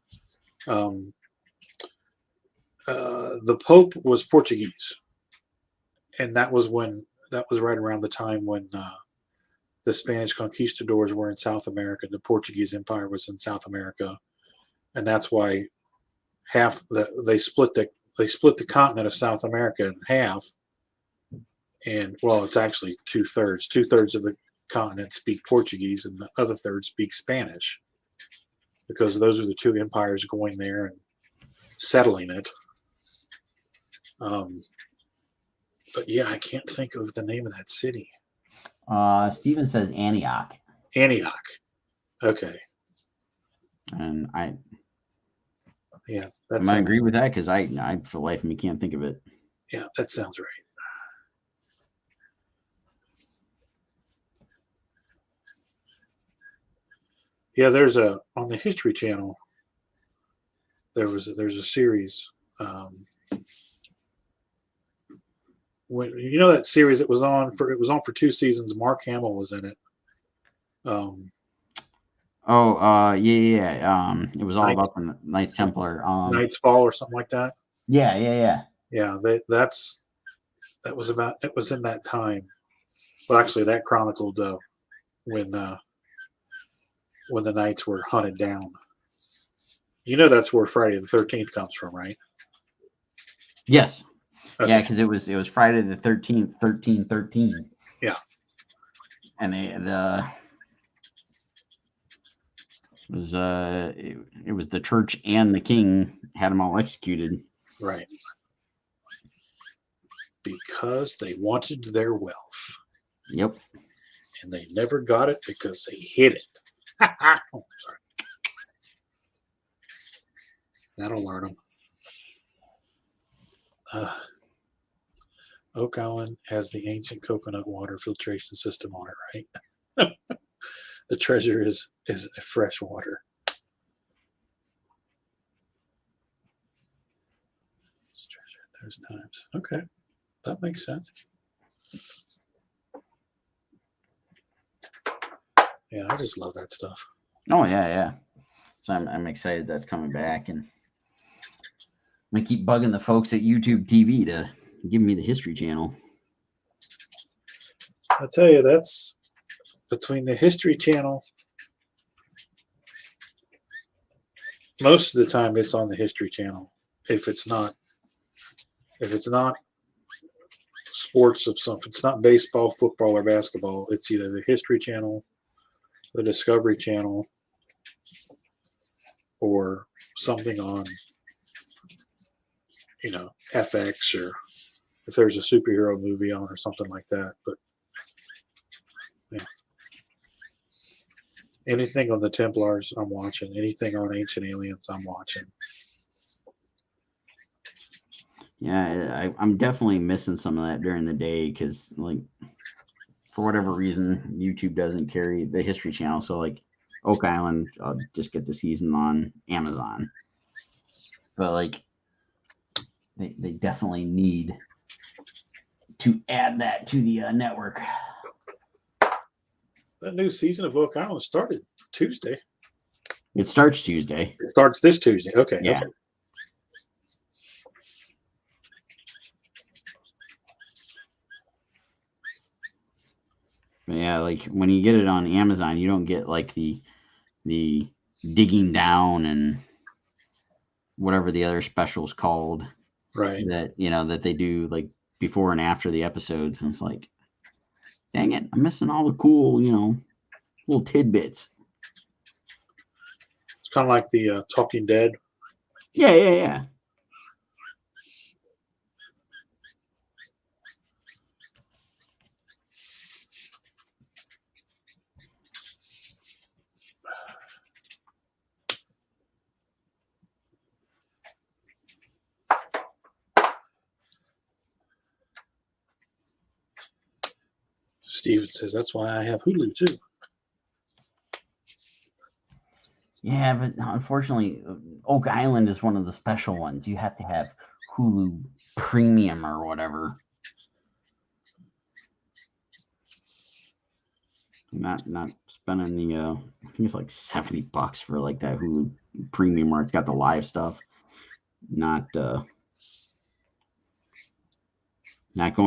The Pope was Portuguese, and that was right around the time when the Spanish conquistadors were in South America. The Portuguese Empire was in South America, and that's why they split the continent of South America in half. And well, it's actually 2/3. 2/3 of the continent speak Portuguese, and the other third speak Spanish, because those are the two empires going there and settling it. But yeah, I can't think of the name of that city. Steven says Antioch. Antioch. Okay. And Yeah, I might agree with that because I for the life of me can't think of it. Yeah, that sounds right. Yeah, there's on the History Channel. There's a series. When you know that series it was on for 2 seasons. Mark Hamill was in it. Yeah. It was all Knights, about the Knights Templar. Knight's Fall or something like that. Yeah. Yeah, that was in that time. Well, actually, that chronicled when the Knights were hunted down. You know that's where Friday the 13th comes from, right? Yes. Okay. Yeah, because it was Friday the 13th, 1313. Yeah. And it was the church and the king had them all executed. Right. Because they wanted their wealth. Yep. And they never got it because they hid it. Oh, sorry. That'll learn them. Oak Island has the ancient coconut water filtration system on it, right? The treasure is fresh water. Treasure at those times. Okay, that makes sense. Yeah, I just love that stuff. Oh yeah. So I'm excited that's coming back, and I'm gonna keep bugging the folks at YouTube TV to give me the History Channel. I tell you, that's between the History Channel. Most of the time, it's on the History Channel. If it's not sports of some, if it's not baseball, football, or basketball, it's either the History Channel, the Discovery Channel, or something on, FX, or if there's a superhero movie on or something like that. But yeah. Anything on the Templars, I'm watching. Anything on Ancient Aliens, I'm watching. Yeah, I'm definitely missing some of that during the day because, like, for whatever reason, YouTube doesn't carry the History Channel. So, like, Oak Island, I'll just get the season on Amazon. But, like, they definitely need to add that to the network. That new season of Oak Island started Tuesday. It starts Tuesday. It starts this Tuesday. Okay. Yeah. Okay. Yeah, like when you get it on Amazon, you don't get like the digging down and whatever the other special's called. Right. That that they do like before and after the episodes, and it's like, dang it, I'm missing all the cool, little tidbits. It's kind of like the Talking Dead. Yeah. Steven says that's why I have Hulu too. Yeah, but unfortunately, Oak Island is one of the special ones. You have to have Hulu Premium or whatever. Not spending the I think it's like $70 for like that Hulu Premium where it's got the live stuff. Not going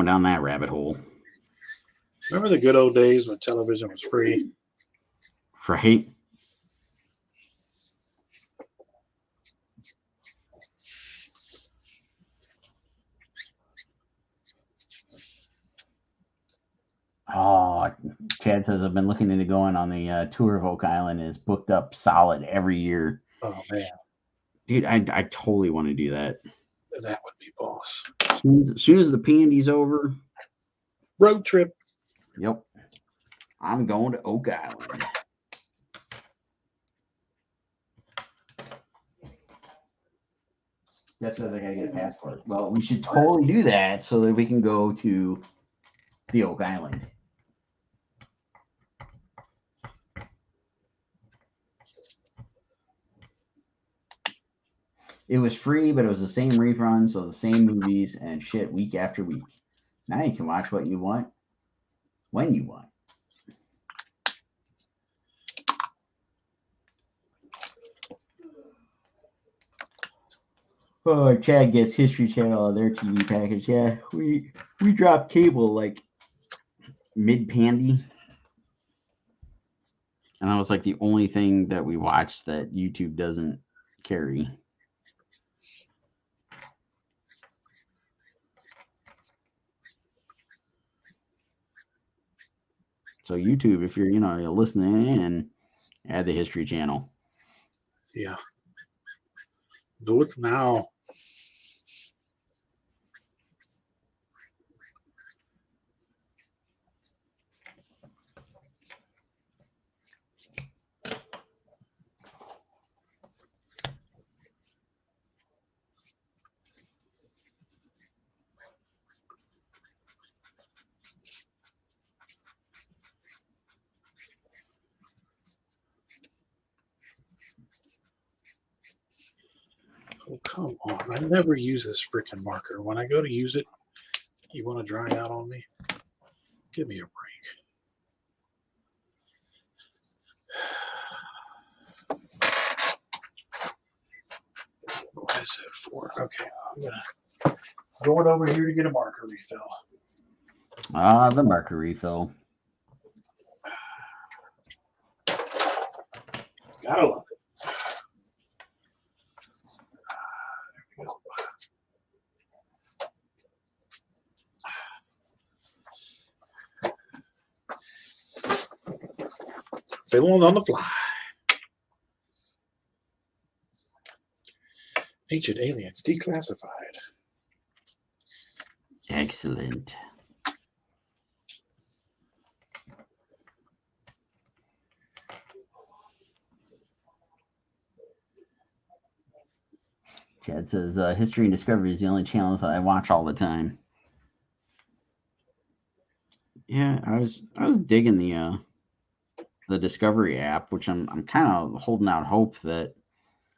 down that rabbit hole. Remember the good old days when television was free? Right? Oh, Chad says I've been looking into going on the tour of Oak Island. It's booked up solid every year. Oh man, dude, I totally want to do that. That would be boss. As soon as the pandy's over, road trip. Yep, I'm going to Oak Island. That says I gotta get a passport. Well, we should totally do that so that we can go to the Oak Island. It was free, but it was the same rerun, so the same movies and shit week after week. Now you can watch what you want, when you want. Oh, Chad gets History Channel on their TV package. Yeah, we dropped cable like mid-pandy. And that was like the only thing that we watched that YouTube doesn't carry. So YouTube, if you're you're listening in, add the History Channel. Yeah. Do it now. Oh, come on. I never use this freaking marker. When I go to use it, you want to dry out on me? Give me a break. What is it for? Okay, I'm going over here to get a marker refill. The marker refill. Gotta love it. There we go. Filling on the fly. Ancient aliens declassified. Excellent. Chad says History and Discovery is the only channels that I watch all the time. Yeah, I was digging the Discovery app, which I'm kind of holding out hope that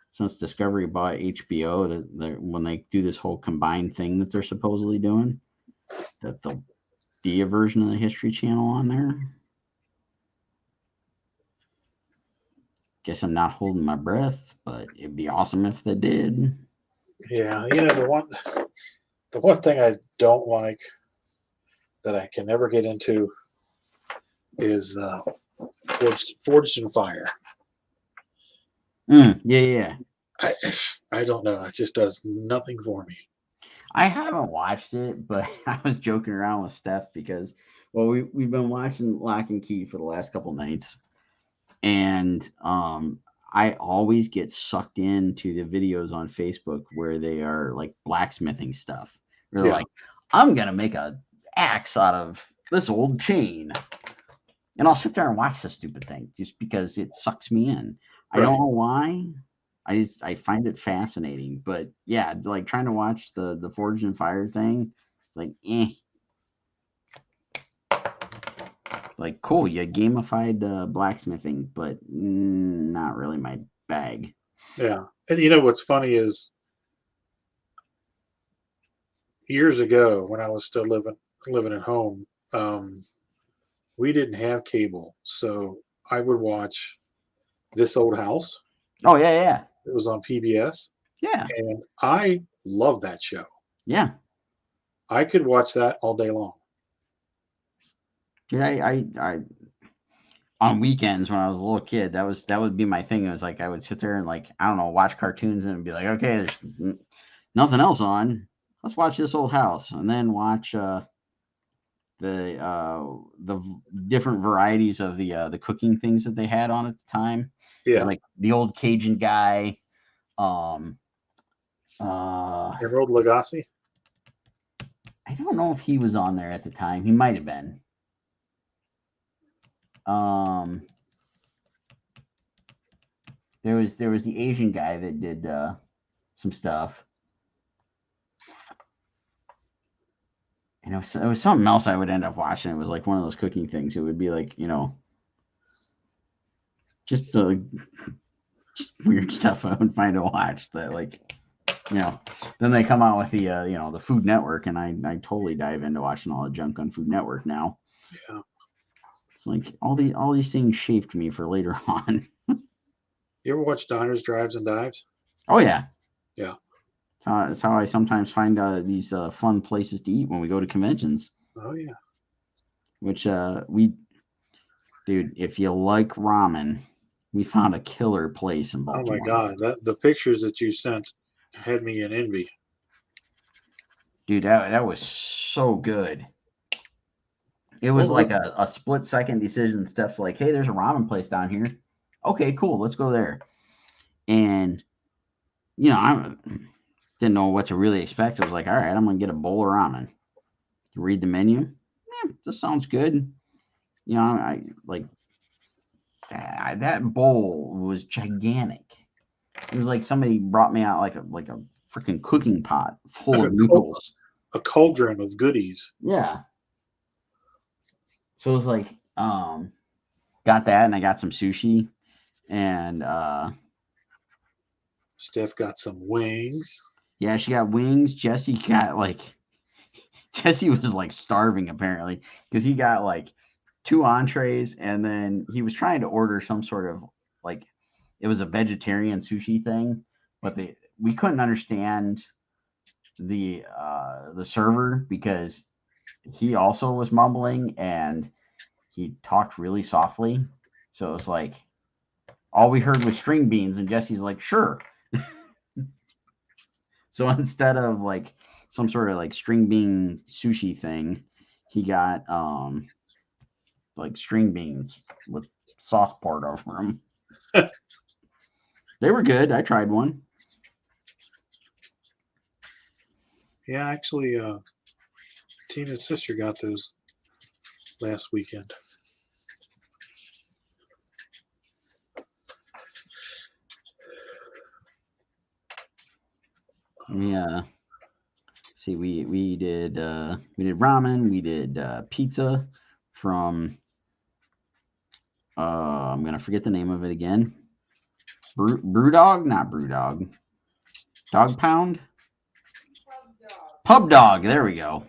since Discovery bought HBO, that when they do this whole combined thing that they're supposedly doing, that there'll be a version of the History Channel on there. Guess I'm not holding my breath, but it'd be awesome if they did. Yeah, the one thing I don't like that I can never get into is Forged in Fire. Yeah. I don't know. It just does nothing for me. I haven't watched it, but I was joking around with Steph because, well, we've been watching Lock and Key for the last couple nights, and I always get sucked into the videos on Facebook where they are like blacksmithing stuff. Where they're like, I'm gonna make a axe out of this old chain, and I'll sit there and watch the stupid thing just because it sucks me in. I don't know why. I find it fascinating, but yeah, like trying to watch the Forged in Fire thing, it's like like cool, you gamified blacksmithing, but not really my bag. Yeah, and what's funny is years ago when I was still living at home, we didn't have cable, so I would watch This Old House. Oh yeah. It was on PBS. Yeah. And I love that show. Yeah. I could watch that all day long. Dude, I on weekends when I was a little kid, that would be my thing. It was like I would sit there and like, I don't know, watch cartoons and be like, okay, there's nothing else on. Let's watch This Old House, and then watch the different varieties of the cooking things that they had on at the time. Yeah, like the old Cajun guy. Emerald Lagasse. I don't know if he was on there at the time. He might have been. There was the Asian guy that did some stuff. And it was something else I would end up watching. It was like one of those cooking things. It would be like, just the weird stuff I would find to watch that like, then they come out with the the Food Network, and I totally dive into watching all the junk on Food Network now. Yeah. It's like all these things shaped me for later on. You ever watch Diners, Drives, and Dives? Oh yeah. Yeah. It's how I sometimes find these fun places to eat when we go to conventions. Oh yeah. Which dude, if you like ramen, we found a killer place in Baltimore. Oh my God, the pictures that you sent had me in envy. Dude, that was so good. It was like a split second decision. Steph's like, hey, there's a ramen place down here. Okay, cool, let's go there. And I didn't know what to really expect. I was like, all right, I'm gonna get a bowl of ramen. Read the menu. This sounds good. I like that bowl was gigantic. It was like somebody brought me out like a freaking cooking pot full of noodles. A cauldron of goodies. Yeah. So it was like, got that, and I got some sushi, and Steph got some wings. Yeah, she got wings. Jesse was like starving apparently because he got like 2 entrees, and then he was trying to order some sort of like it was a vegetarian sushi thing, but we couldn't understand the server because he also was mumbling and he talked really softly. So it was like all we heard was string beans, and Jesse's like, sure. So instead of like some sort of like string bean sushi thing, he got like string beans with sauce poured over them. They were good. I tried one. Yeah, actually, Tina's sister got those last weekend. Yeah. See, we did ramen, we did pizza from I'm gonna forget the name of it again. Brewdog, not Brewdog. Dog Pound. Pub Dog. There we go.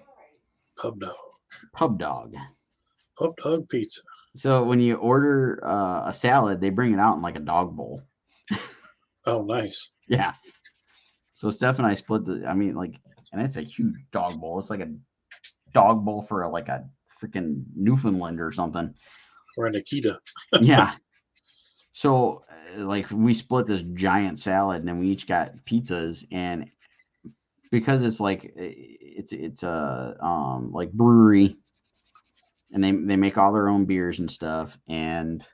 Pub Dog. Pub Dog. Pub Dog pizza. So when you order a salad, they bring it out in like a dog bowl. Oh, nice. Yeah. So Steph and I split and it's a huge dog bowl. It's like a dog bowl for like a freaking Newfoundland or something. Or a Nikita. Yeah. So like we split this giant salad, and then we each got pizzas, and because it's like it's a like brewery, and they make all their own beers and stuff, and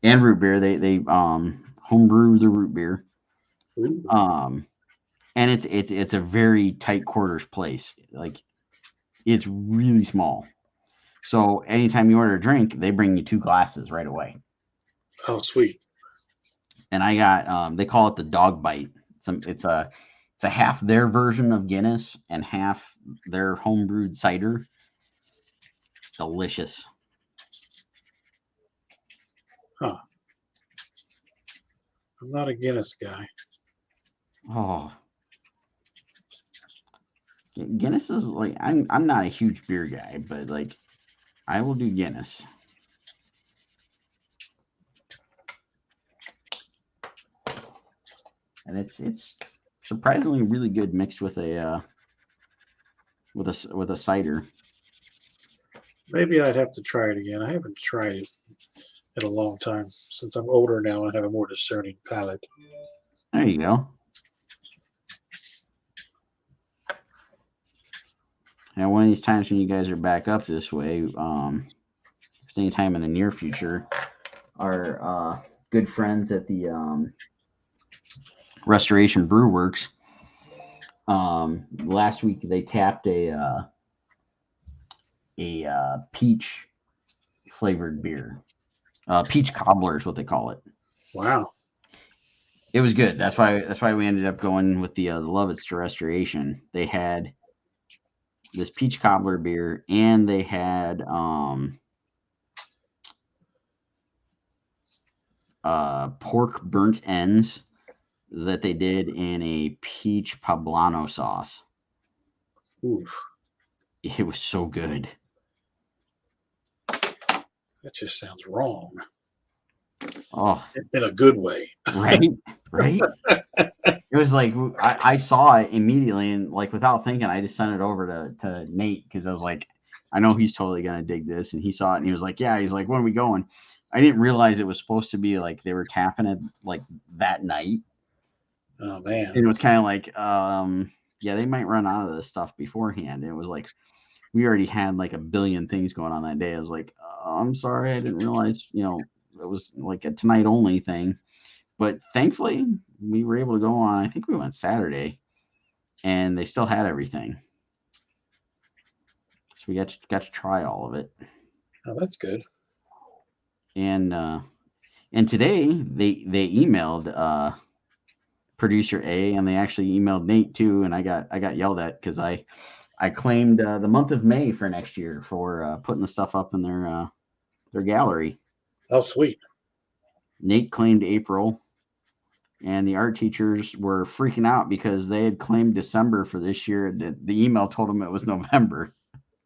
root beer. They homebrew the root beer. Ooh. And it's a very tight quarters place. Like it's really small. So anytime you order a drink, they bring you 2 glasses right away. Oh, sweet. And I got they call it the dog bite. It's a half their version of Guinness and half their homebrewed cider. Delicious. Huh. I'm not a Guinness guy. Oh. Guinness is like I'm not a huge beer guy, but like I will do Guinness. And it's surprisingly really good mixed with a cider. Maybe I'd have to try it again. I haven't tried it in a long time since I'm older now and have a more discerning palate. There you go. Now, one of these times when you guys are back up this way, anytime in the near future, our good friends at the Restoration Brew Works, last week they tapped a peach flavored beer. Peach cobbler is what they call it. Wow. It was good. That's why we ended up going with the Lovitz to Restoration. They had this peach cobbler beer, and they had pork burnt ends that they did in a peach poblano sauce. Oof. It was so good. That just sounds wrong. Oh, In a good way. right, right. It was like I saw it immediately, and like without thinking, I just sent it over to Nate because I was like, I know he's totally gonna dig this, and he saw it and he was like, yeah. He's like, when are we going? I didn't realize it was supposed to be like they were tapping it like that night. Oh man. And it was kind of like, yeah, they might run out of this stuff beforehand. And it was like we already had like a billion things going on that day. I was like, I'm sorry, I didn't realize, it was like a tonight only thing. But thankfully, we were able to go on. I think we went Saturday, and they still had everything, so we got to try all of it. Oh, that's good. And today they emailed producer A, and they actually emailed Nate too. And I got yelled at because I claimed the month of May for next year for putting the stuff up in their gallery. Oh, sweet. Nate claimed April. And the art teachers were freaking out because they had claimed December for this year. The email told them it was November.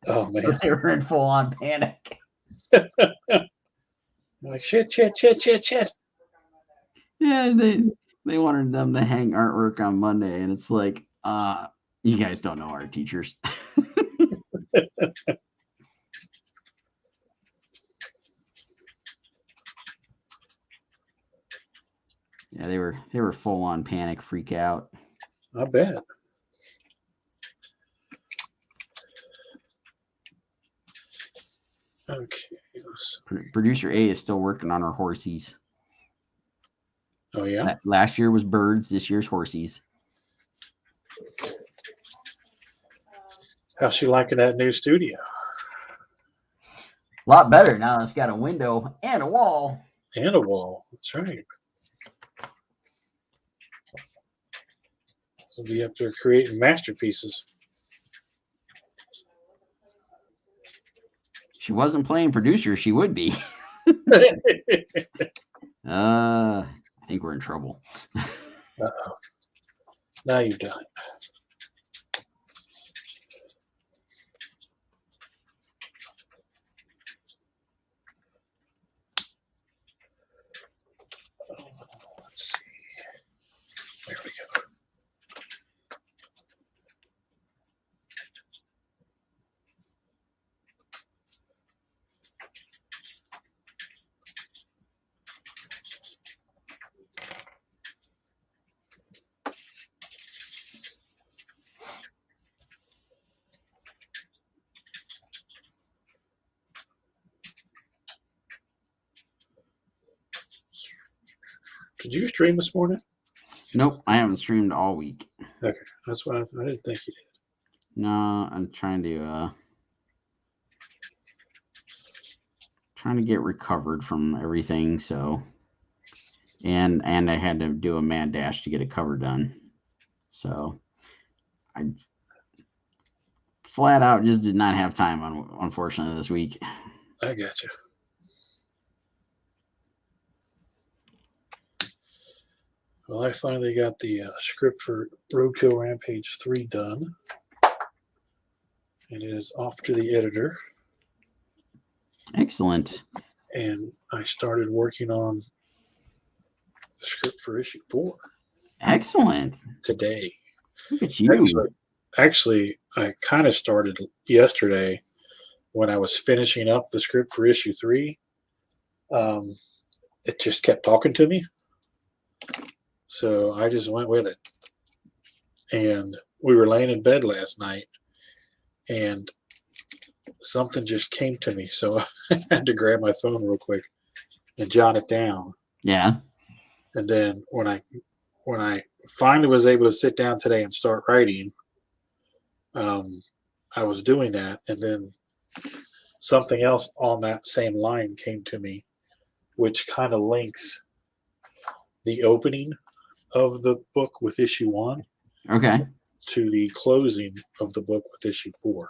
Oh man. So they were in full on panic. Like shit. Yeah, they wanted them to hang artwork on Monday, and it's like, you guys don't know art teachers. Yeah, they were full on panic, freak out. I bet. Okay. Producer A is still working on her horsies. Oh yeah. Last year was birds. This year's horsies. How's she liking that new studio? A lot better now. It's got a window and a wall. And a wall. That's right. We'll be up there creating masterpieces. She wasn't playing producer. She would be. I think we're in trouble. Uh-oh. Now you've done it. Let's see. There we go. Did you stream this morning? Nope, I haven't streamed all week. Okay, that's what I didn't think you did. No, I'm trying to get recovered from everything. So, and I had to do a mad dash to get a cover done. So, I flat out just did not have time, unfortunately, this week. I got you. Well, I finally got the script for Roadkill Rampage 3 done. And it is off to the editor. Excellent. And I started working on the script for issue 4. Excellent. Today. Look at you. Actually, I kind of started yesterday when I was finishing up the script for issue 3. It just kept talking to me. So I just went with it. And we were laying in bed last night, and something just came to me. So I had to grab my phone real quick and jot it down. Yeah. And then when I finally was able to sit down today and start writing, I was doing that, and then something else on that same line came to me, which kind of links the opening of the book with issue 1 Okay. to the closing of the book with issue 4.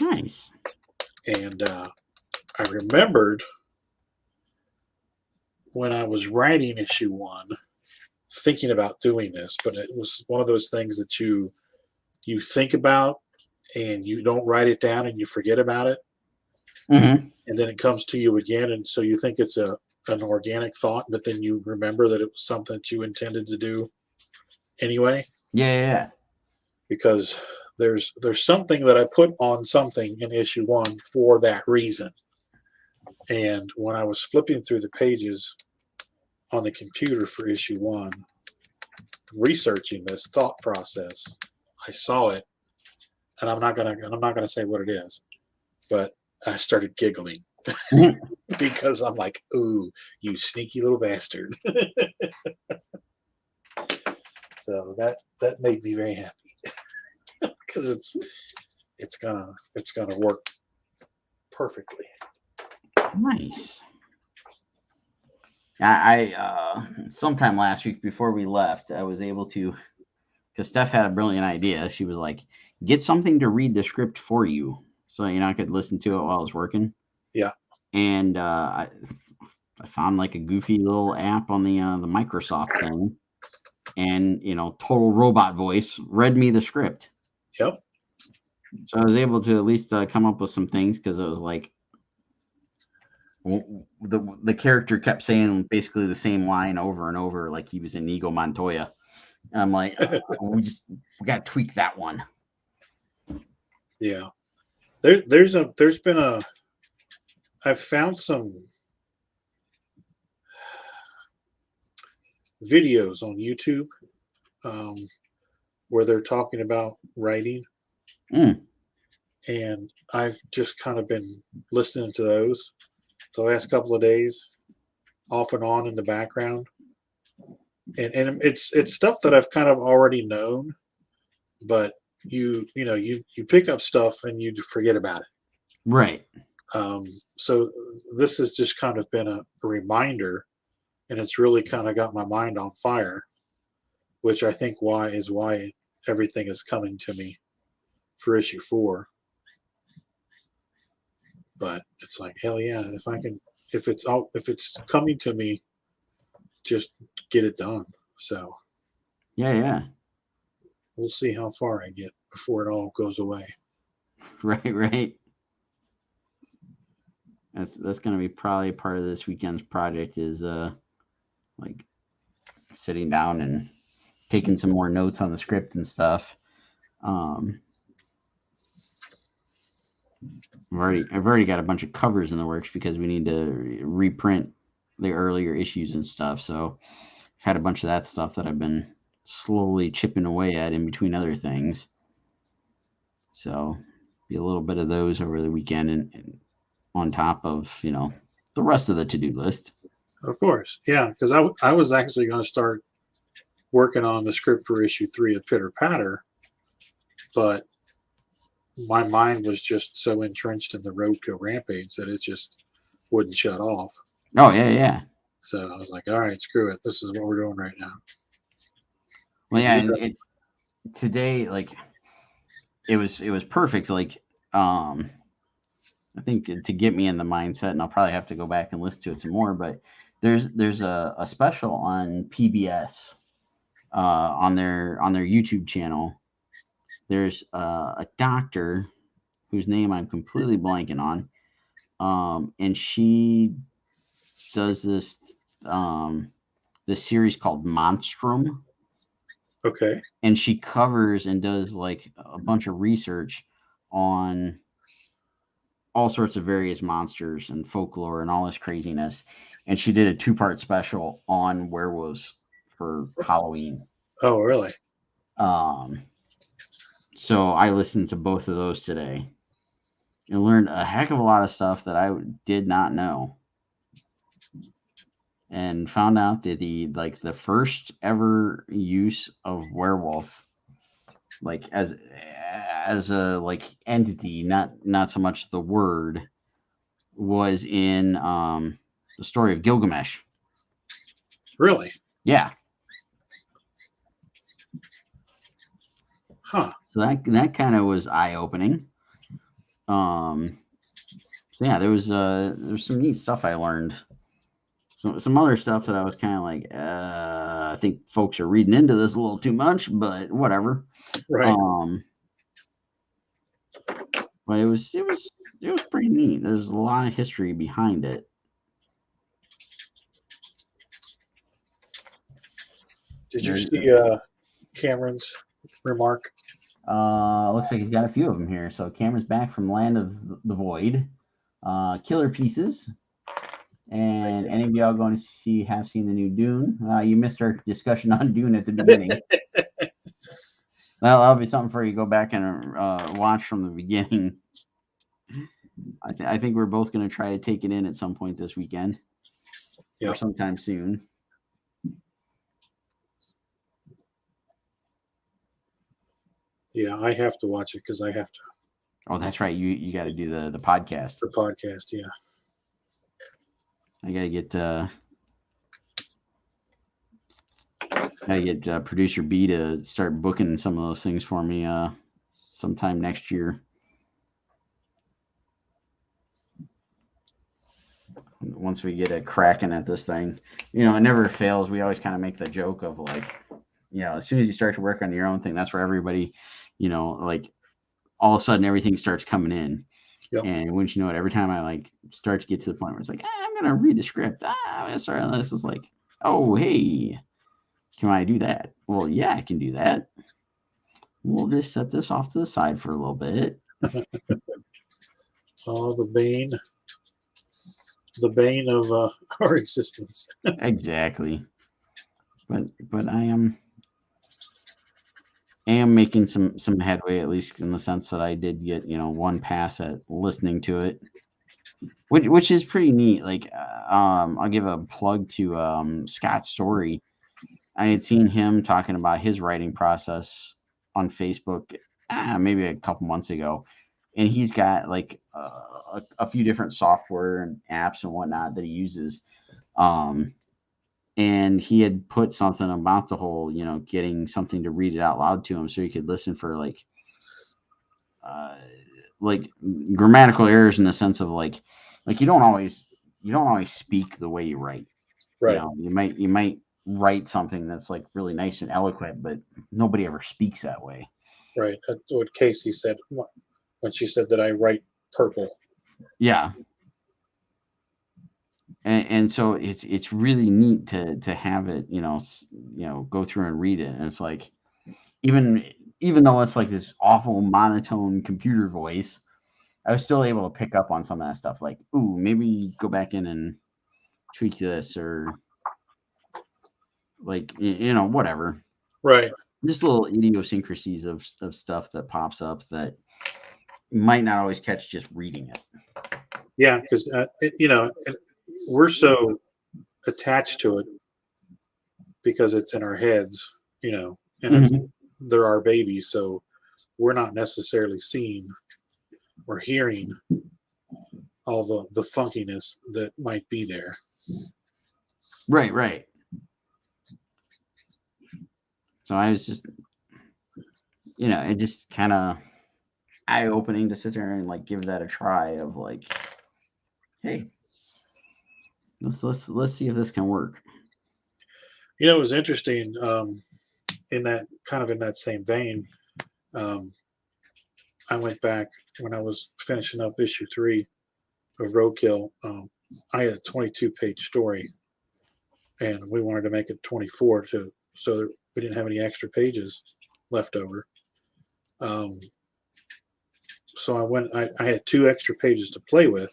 Nice. And I remembered when I was writing issue 1, thinking about doing this, but it was one of those things that you think about and you don't write it down and you forget about it. Mm-hmm. And then it comes to you again. And so you think it's an organic thought, but then you remember that it was something that you intended to do anyway. Yeah. Because there's something that I put on something in issue 1 for that reason. And when I was flipping through the pages on the computer for issue 1, researching this thought process, I saw it, and I'm not gonna say what it is, but I started giggling because I'm like, "Ooh, you sneaky little bastard!" So that made me very happy because it's gonna work perfectly. Nice. I sometime last week before we left, I was able to, because Steph had a brilliant idea. She was like, get something to read the script for you so I could listen to it while I was working. Yeah. And I found like a goofy little app on the Microsoft thing, and total robot voice read me the script. Yep. So I was able to at least come up with some things, because it was like the character kept saying basically the same line over and over, like he was Inigo Montoya. And I'm like, we got to tweak that one. Yeah. I've found some videos on YouTube where they're talking about writing. And I've just kind of been listening to those the last couple of days, off and on in the background. And it's stuff that I've kind of already known, but you pick up stuff and you forget about it. Right. So this has just kind of been a reminder, and it's really kind of got my mind on fire, which I think is why everything is coming to me for issue 4. But it's like, hell yeah, if it's coming to me, just get it done. So yeah, we'll see how far I get before it all goes away. Right. That's going to be probably part of this weekend's project, is like sitting down and taking some more notes on the script and stuff. I've already got a bunch of covers in the works, because we need to reprint the earlier issues and stuff. So I've had a bunch of that stuff that I've been slowly chipping away at in between other things. So be a little bit of those over the weekend, and on top of the rest of the to-do list. Of course, yeah, because I was actually going to start working on the script for issue 3 of Pitter Patter, but my mind was just so entrenched in the Roadkill Rampage that it just wouldn't shut off. Oh yeah. So I was like, all right, screw it. This is what we're doing right now. Well, yeah, and today, like, it was perfect. Like, I think to get me in the mindset, and I'll probably have to go back and listen to it some more, but there's a special on PBS on their YouTube channel. There's a doctor whose name I'm completely blanking on, and she does this series called Monstrum. Okay. And she covers and does like a bunch of research on all sorts of various monsters and folklore and all this craziness. And she did a 2-part special on werewolves for Halloween. Oh, really? So I listened to both of those today and learned a heck of a lot of stuff that I did not know. And found out that the first ever use of werewolf, like as a like entity, not so much the word, was in the story of Gilgamesh. Really? Yeah. Huh. So that kind of was eye-opening. So yeah, there's some neat stuff I learned. Some other stuff that I was kind of like, I think folks are reading into this a little too much, but whatever. Right. But it was pretty neat. There's a lot of history behind it. Did you see Cameron's remark? Looks like he's got a few of them here. So Cameron's back from Land of the Void, Killer Pieces, and any of y'all going to have seen the new Dune? You missed our discussion on Dune at the beginning. That'll be something for you to go back and watch from the beginning. I think we're both going to try to take it in at some point this weekend, or sometime soon. Yeah, I have to watch it because I have to. Oh, that's right. You got to do the podcast. The podcast, yeah. I gotta get producer B to start booking some of those things for me sometime next year. Once we get it cracking at this thing, it never fails. We always kind of make the joke of like, as soon as you start to work on your own thing, that's where everybody, like all of a sudden everything starts coming in. Yep. And wouldn't you know it, every time I like start to get to the point where it's like, I'm gonna read the script, I'm gonna start on this, it's like, oh hey, can I do that? Well, yeah, I can do that. We'll just set this off to the side for a little bit. Oh, the bane of our existence. Exactly. But I am making some headway, at least in the sense that I did get one pass at listening to it, which is pretty neat. Like I'll give a plug to Scott Story. I had seen him talking about his writing process on Facebook maybe a couple months ago, and he's got like a few different software and apps and whatnot that he uses. And he had put something about the whole, getting something to read it out loud to him so he could listen for like grammatical errors, in the sense of like you don't always speak the way you write. Right. You might write something that's like really nice and eloquent, but nobody ever speaks that way. Right. That's what Casey said when she said that I write purple. Yeah. And so it's really neat to have it, go through and read it. And it's like, even though it's like this awful monotone computer voice, I was still able to pick up on some of that stuff. Like, ooh, maybe go back in and tweak this, or like, whatever. Right. Just little idiosyncrasies of stuff that pops up that you might not always catch just reading it. Yeah, because we're so attached to it because it's in our heads, and they're our babies, so we're not necessarily seeing or hearing all the funkiness that might be there. Right. So I was just, it just kind of eye-opening to sit there and like give that a try of like, hey, let's see if this can work. It was interesting. In that same vein, I went back when I was finishing up issue 3 of Roadkill. I had a 22-page story, and we wanted to make it 24 so that we didn't have any extra pages left over. So I had 2 extra pages to play with,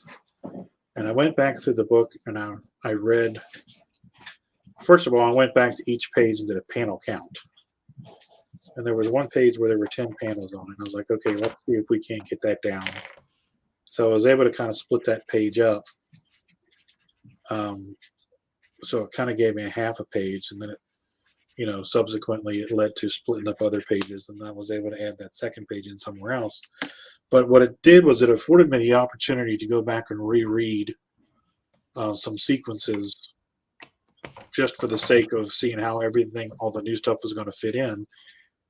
and I went back through the book, and I read. First of all, I went back to each page and did a panel count. And there was one page where there were 10 panels on it. I was like, okay, let's see if we can't get that down. So I was able to kind of split that page up. So it kind of gave me a half a page, and then it, subsequently it led to splitting up other pages, and I was able to add that second page in somewhere else. But what it did was it afforded me the opportunity to go back and reread some sequences, just for the sake of seeing how all the new stuff was going to fit in.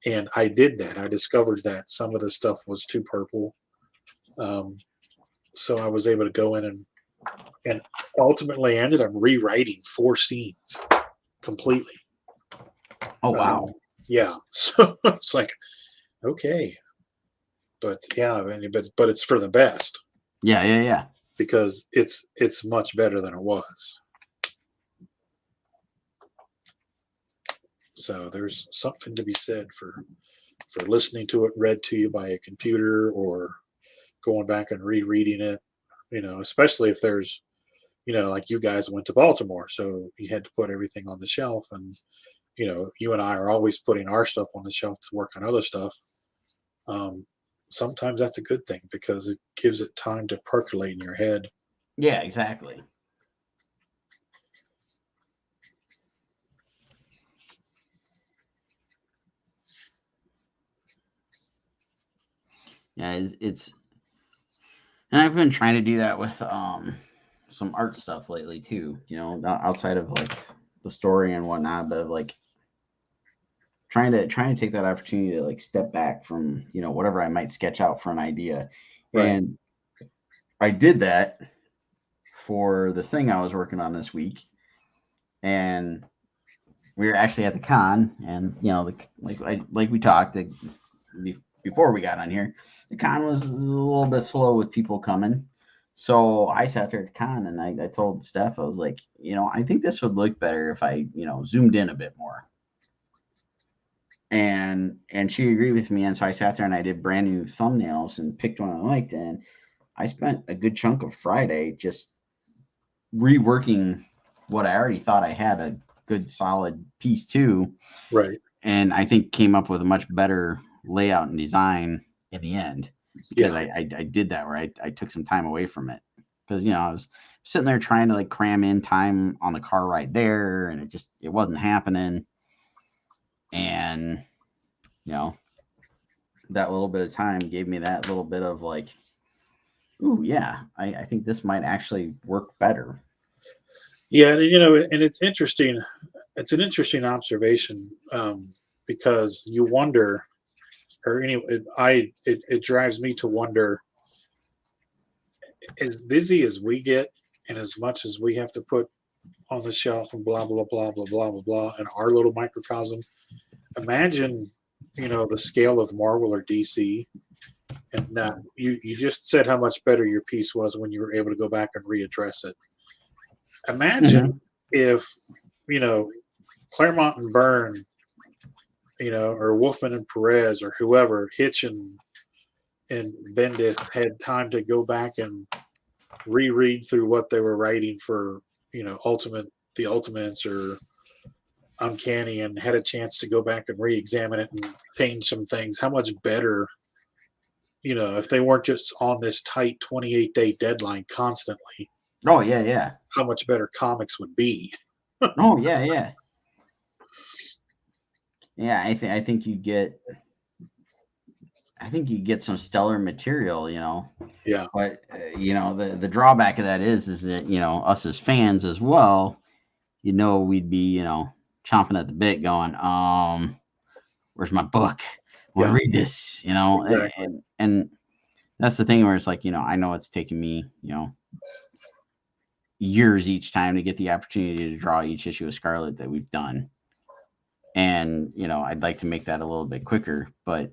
And I did that. I discovered that some of the stuff was too purple. So I was able to go in and ultimately ended up rewriting 4 scenes completely. Oh wow. Yeah. So it's like, okay. But yeah, I mean, but it's for the best Yeah. because it's much better than it was. So there's something to be said for listening to it read to you by a computer or going back and rereading it, especially if there's, like you guys went to Baltimore, so you had to put everything on the shelf. And, you and I are always putting our stuff on the shelf to work on other stuff. Sometimes that's a good thing because it gives it time to percolate in your head. Yeah, exactly. Yeah, it's and I've been trying to do that with some art stuff lately too. Not outside of like the story and whatnot, but like trying to take that opportunity to like step back from whatever I might sketch out for an idea. Right. And I did that for the thing I was working on this week, and we were actually at the con, and like we talked before we got on here, the con was a little bit slow with people coming. So I sat there at the con and I told Steph, I was like, I think this would look better if I, zoomed in a bit more. And she agreed with me, and so I sat there and I did brand new thumbnails and picked one I liked, and I spent a good chunk of Friday just reworking what I already thought I had a good solid piece to. Right. And I think came up with a much better layout and design in the end because I did that where I took some time away from it because I was sitting there trying to like cram in time on the car ride there, and it wasn't happening. And that little bit of time gave me that little bit of like, ooh, yeah, I think this might actually work better. Yeah, and it's interesting. It's an interesting observation because you wonder, or anyway, it drives me to wonder, as busy as we get, and as much as we have to put on the shelf and blah blah blah blah blah blah blah in our little microcosm. Imagine, the scale of Marvel or DC, and you just said how much better your piece was when you were able to go back and readdress it. Imagine if, Claremont and Byrne, or Wolfman and Perez or whoever, Hitch and Bendis had time to go back and reread through what they were writing for, the Ultimates or Uncanny, and had a chance to go back and re-examine it and change some things. How much better, if they weren't just on this tight 28-day deadline constantly. Oh yeah. How much better comics would be. Oh yeah. Yeah, I think you get some stellar material, Yeah. But the drawback of that is that us as fans as well, we'd be chomping at the bit, going, where's my book? I want to read this, Exactly. and that's the thing where it's like I know it's taken me years each time to get the opportunity to draw each issue of Scarlet that we've done. And, I'd like to make that a little bit quicker, but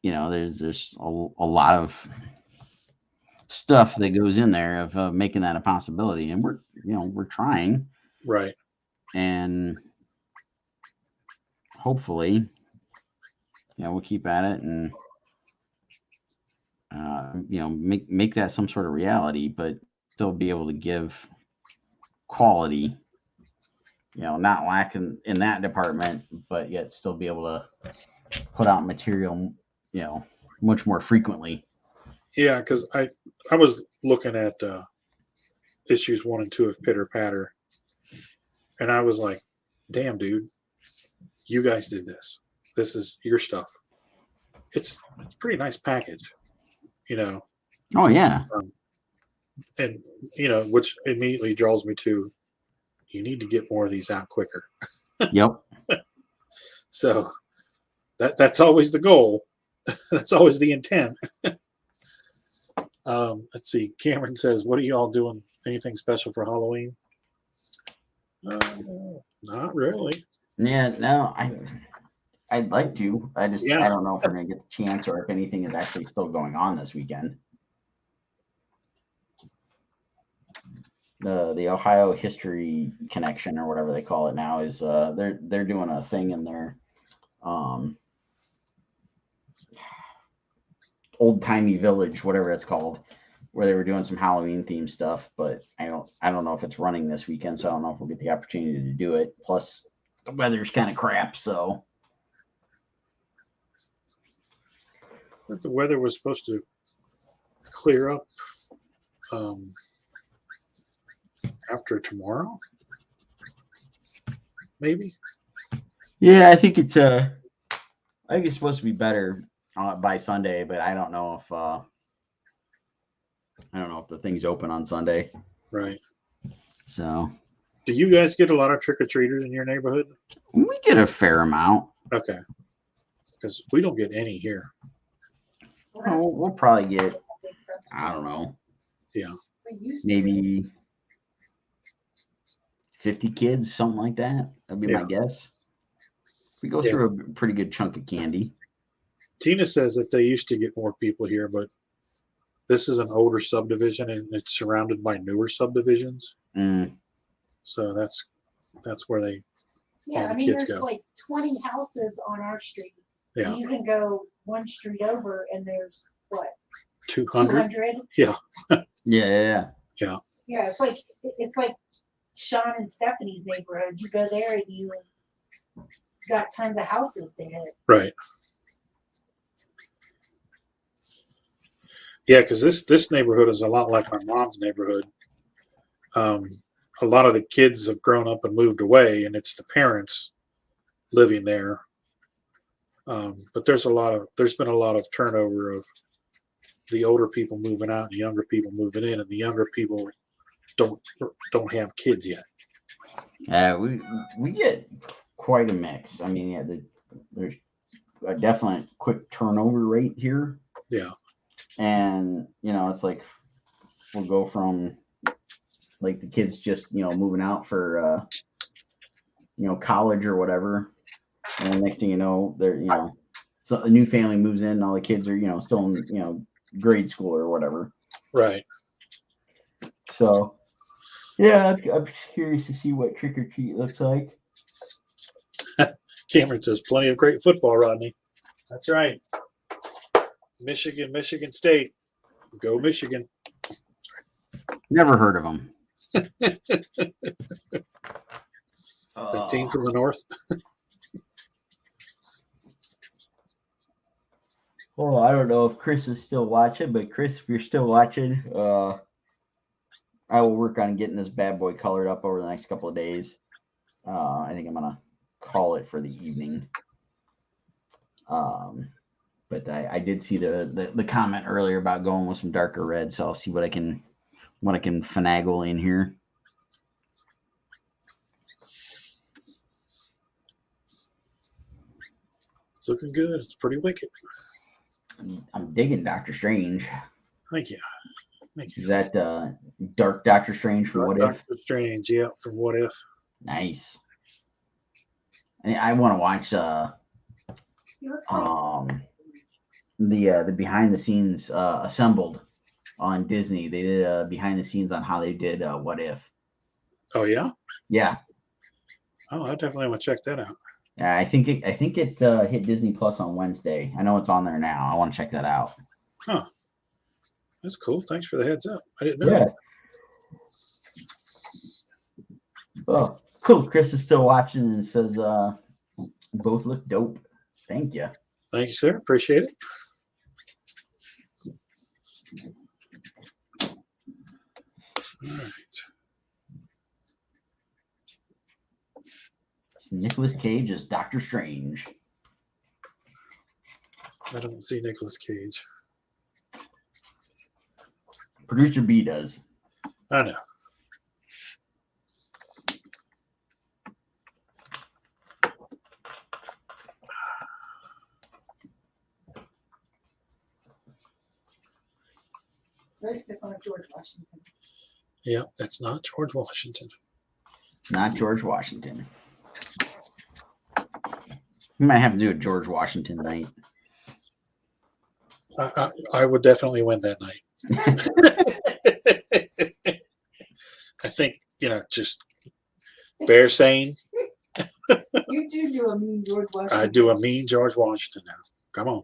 there's a lot of stuff that goes in there of making that a possibility. And we're trying. Right. And hopefully, we'll keep at it and, make that some sort of reality, but still be able to give quality, not lacking in that department, but yet still be able to put out material, much more frequently. Yeah, because I was looking at issues 1 and 2 of Pitter Patter, and I was like, damn, dude, you guys did this. This is your stuff. It's a pretty nice package, Oh yeah. And which immediately draws me to, you need to get more of these out quicker. Yep. So that's always the goal. That's always the intent. Let's see. Cameron says, "What are y'all doing? Anything special for Halloween?" Not really. Yeah, no, I'd like to. I Yeah. don't know if we're gonna get the chance or if anything is actually still going on this weekend. The Ohio History Connection or whatever they call it now is they're doing a thing in their old timey village, whatever it's called, where they were doing some Halloween themed stuff. But I don't know if it's running this weekend, so I don't know if we'll get the opportunity to do it. Plus, the weather's kind of crap, so. I thought the weather was supposed to clear up after tomorrow, maybe. Yeah, I think it's supposed to be better by Sunday, but I don't know if the thing's open on Sunday. Right. So. Do you guys get a lot of trick or treaters in your neighborhood? We get a fair amount. Okay. Because we don't get any here. We'll probably get, I don't know. Yeah. Maybe 50 kids, something like that. That'd be my guess. We go through a pretty good chunk of candy. Tina says that they used to get more people here, but this is an older subdivision and it's surrounded by newer subdivisions. So that's where they all the kids there's go. like 20 houses on our street. Yeah. And you can go one street over and there's what? 200? 200? Yeah. Yeah. Yeah, it's like Sean and Stephanie's neighborhood. You go there and you got tons of houses to hit. Right. Yeah, because this neighborhood is a lot like my mom's neighborhood. A lot of the kids have grown up and moved away, and it's the parents living there. But there's been a lot of turnover of the older people moving out and the younger people moving in, and the younger people don't have kids yet. We get quite a mix. I mean, there's a definite quick turnover rate here. Yeah. And it's like we'll go from like the kids just moving out for college or whatever, and then next thing you know, they're so a new family moves in and all the kids are still in grade school or whatever. Right. So yeah, I'm curious to see what trick or treat looks like. Cameron says plenty of great football, Rodney. That's right. Michigan State. Go Michigan. Never heard of them. The team from the north. Well, I don't know if Chris is still watching, but Chris, if you're still watching, I will work on getting this bad boy colored up over the next couple of days. I think I'm gonna call it for the evening. But I did see the comment earlier about going with some darker red, so I'll see what I can finagle in here. It's looking good. It's pretty wicked. I'm digging Doctor Strange. Thank you. Is that Dark Doctor Strange from What If? Doctor Strange, yeah, from What If. Nice. I want to watch the behind the scenes assembled on Disney. They did behind the scenes on how they did What If. Oh yeah? Yeah. Oh, I definitely want to check that out. Yeah, I think it hit Disney Plus on Wednesday. I know it's on there now. I want to check that out. Huh. That's cool. Thanks for the heads up. I didn't know. Yeah. Oh, cool. Chris is still watching and says both look dope. Thank you. Thank you, sir. Appreciate it. All right. Nicolas Cage is Doctor Strange. I don't see Nicolas Cage. Producer B does. I know. least it's not George Washington. Yeah, that's not George Washington. Not George Washington. We might have to do a George Washington night. I would definitely win that night. I think, just bare saying. You do a mean George Washington. I do a mean George Washington now. Come on.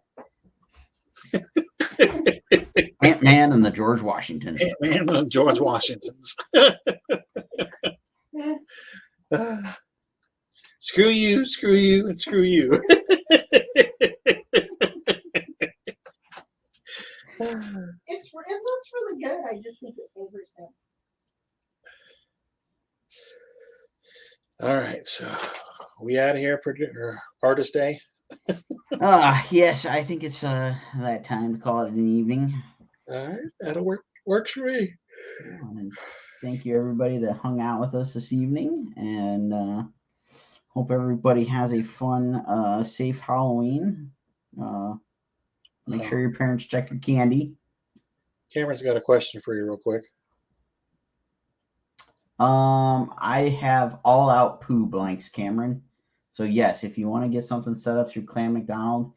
Ant-Man and the George Washington. Ant-Man and George Washingtons. Screw you, and screw you. It looks really good. I just think it favors him. All right, so we out of here for Artist Day. Yes, I think it's that time to call it an evening. All right, that'll works for me. And thank you everybody that hung out with us this evening, and hope everybody has a fun, safe Halloween. Make sure your parents check your candy. Cameron's got a question for you real quick. I have all out poo blanks, Cameron. So yes, if you want to get something set up through Clan McDonald,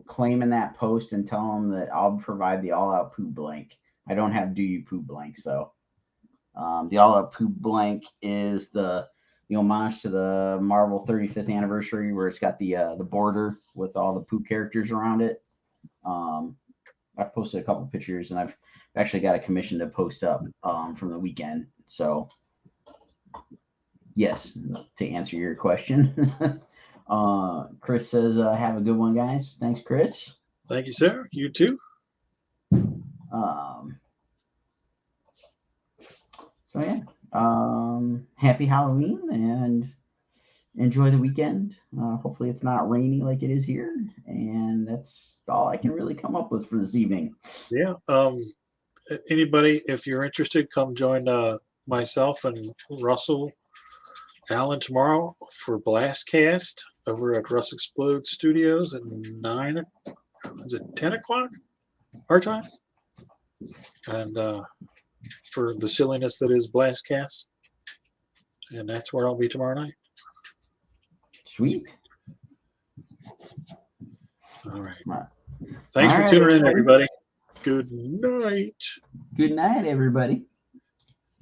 claim in that post and tell them that I'll provide the all out poo blank. I don't have do you poo blanks though. The all out poo blank is the homage to the Marvel 35th anniversary, where it's got the border with all the poo characters around it. I've posted a couple pictures, and I've actually got a commission to post up from the weekend. So yes, to answer your question. Chris says, have a good one, guys. Thanks, Chris. Thank you, sir. You too. So yeah, happy Halloween and enjoy the weekend. Hopefully it's not rainy like it is here, and that's all I can really come up with for this evening. Yeah. Anybody, if you're interested, come join myself and Russell Allen tomorrow for Blastcast over at Russ Explode Studios at 10 o'clock our time, and for the silliness that is Blastcast, and that's where I'll be tomorrow night. Sweet. All right. Thanks for tuning in, everybody. Good night. Good night, everybody.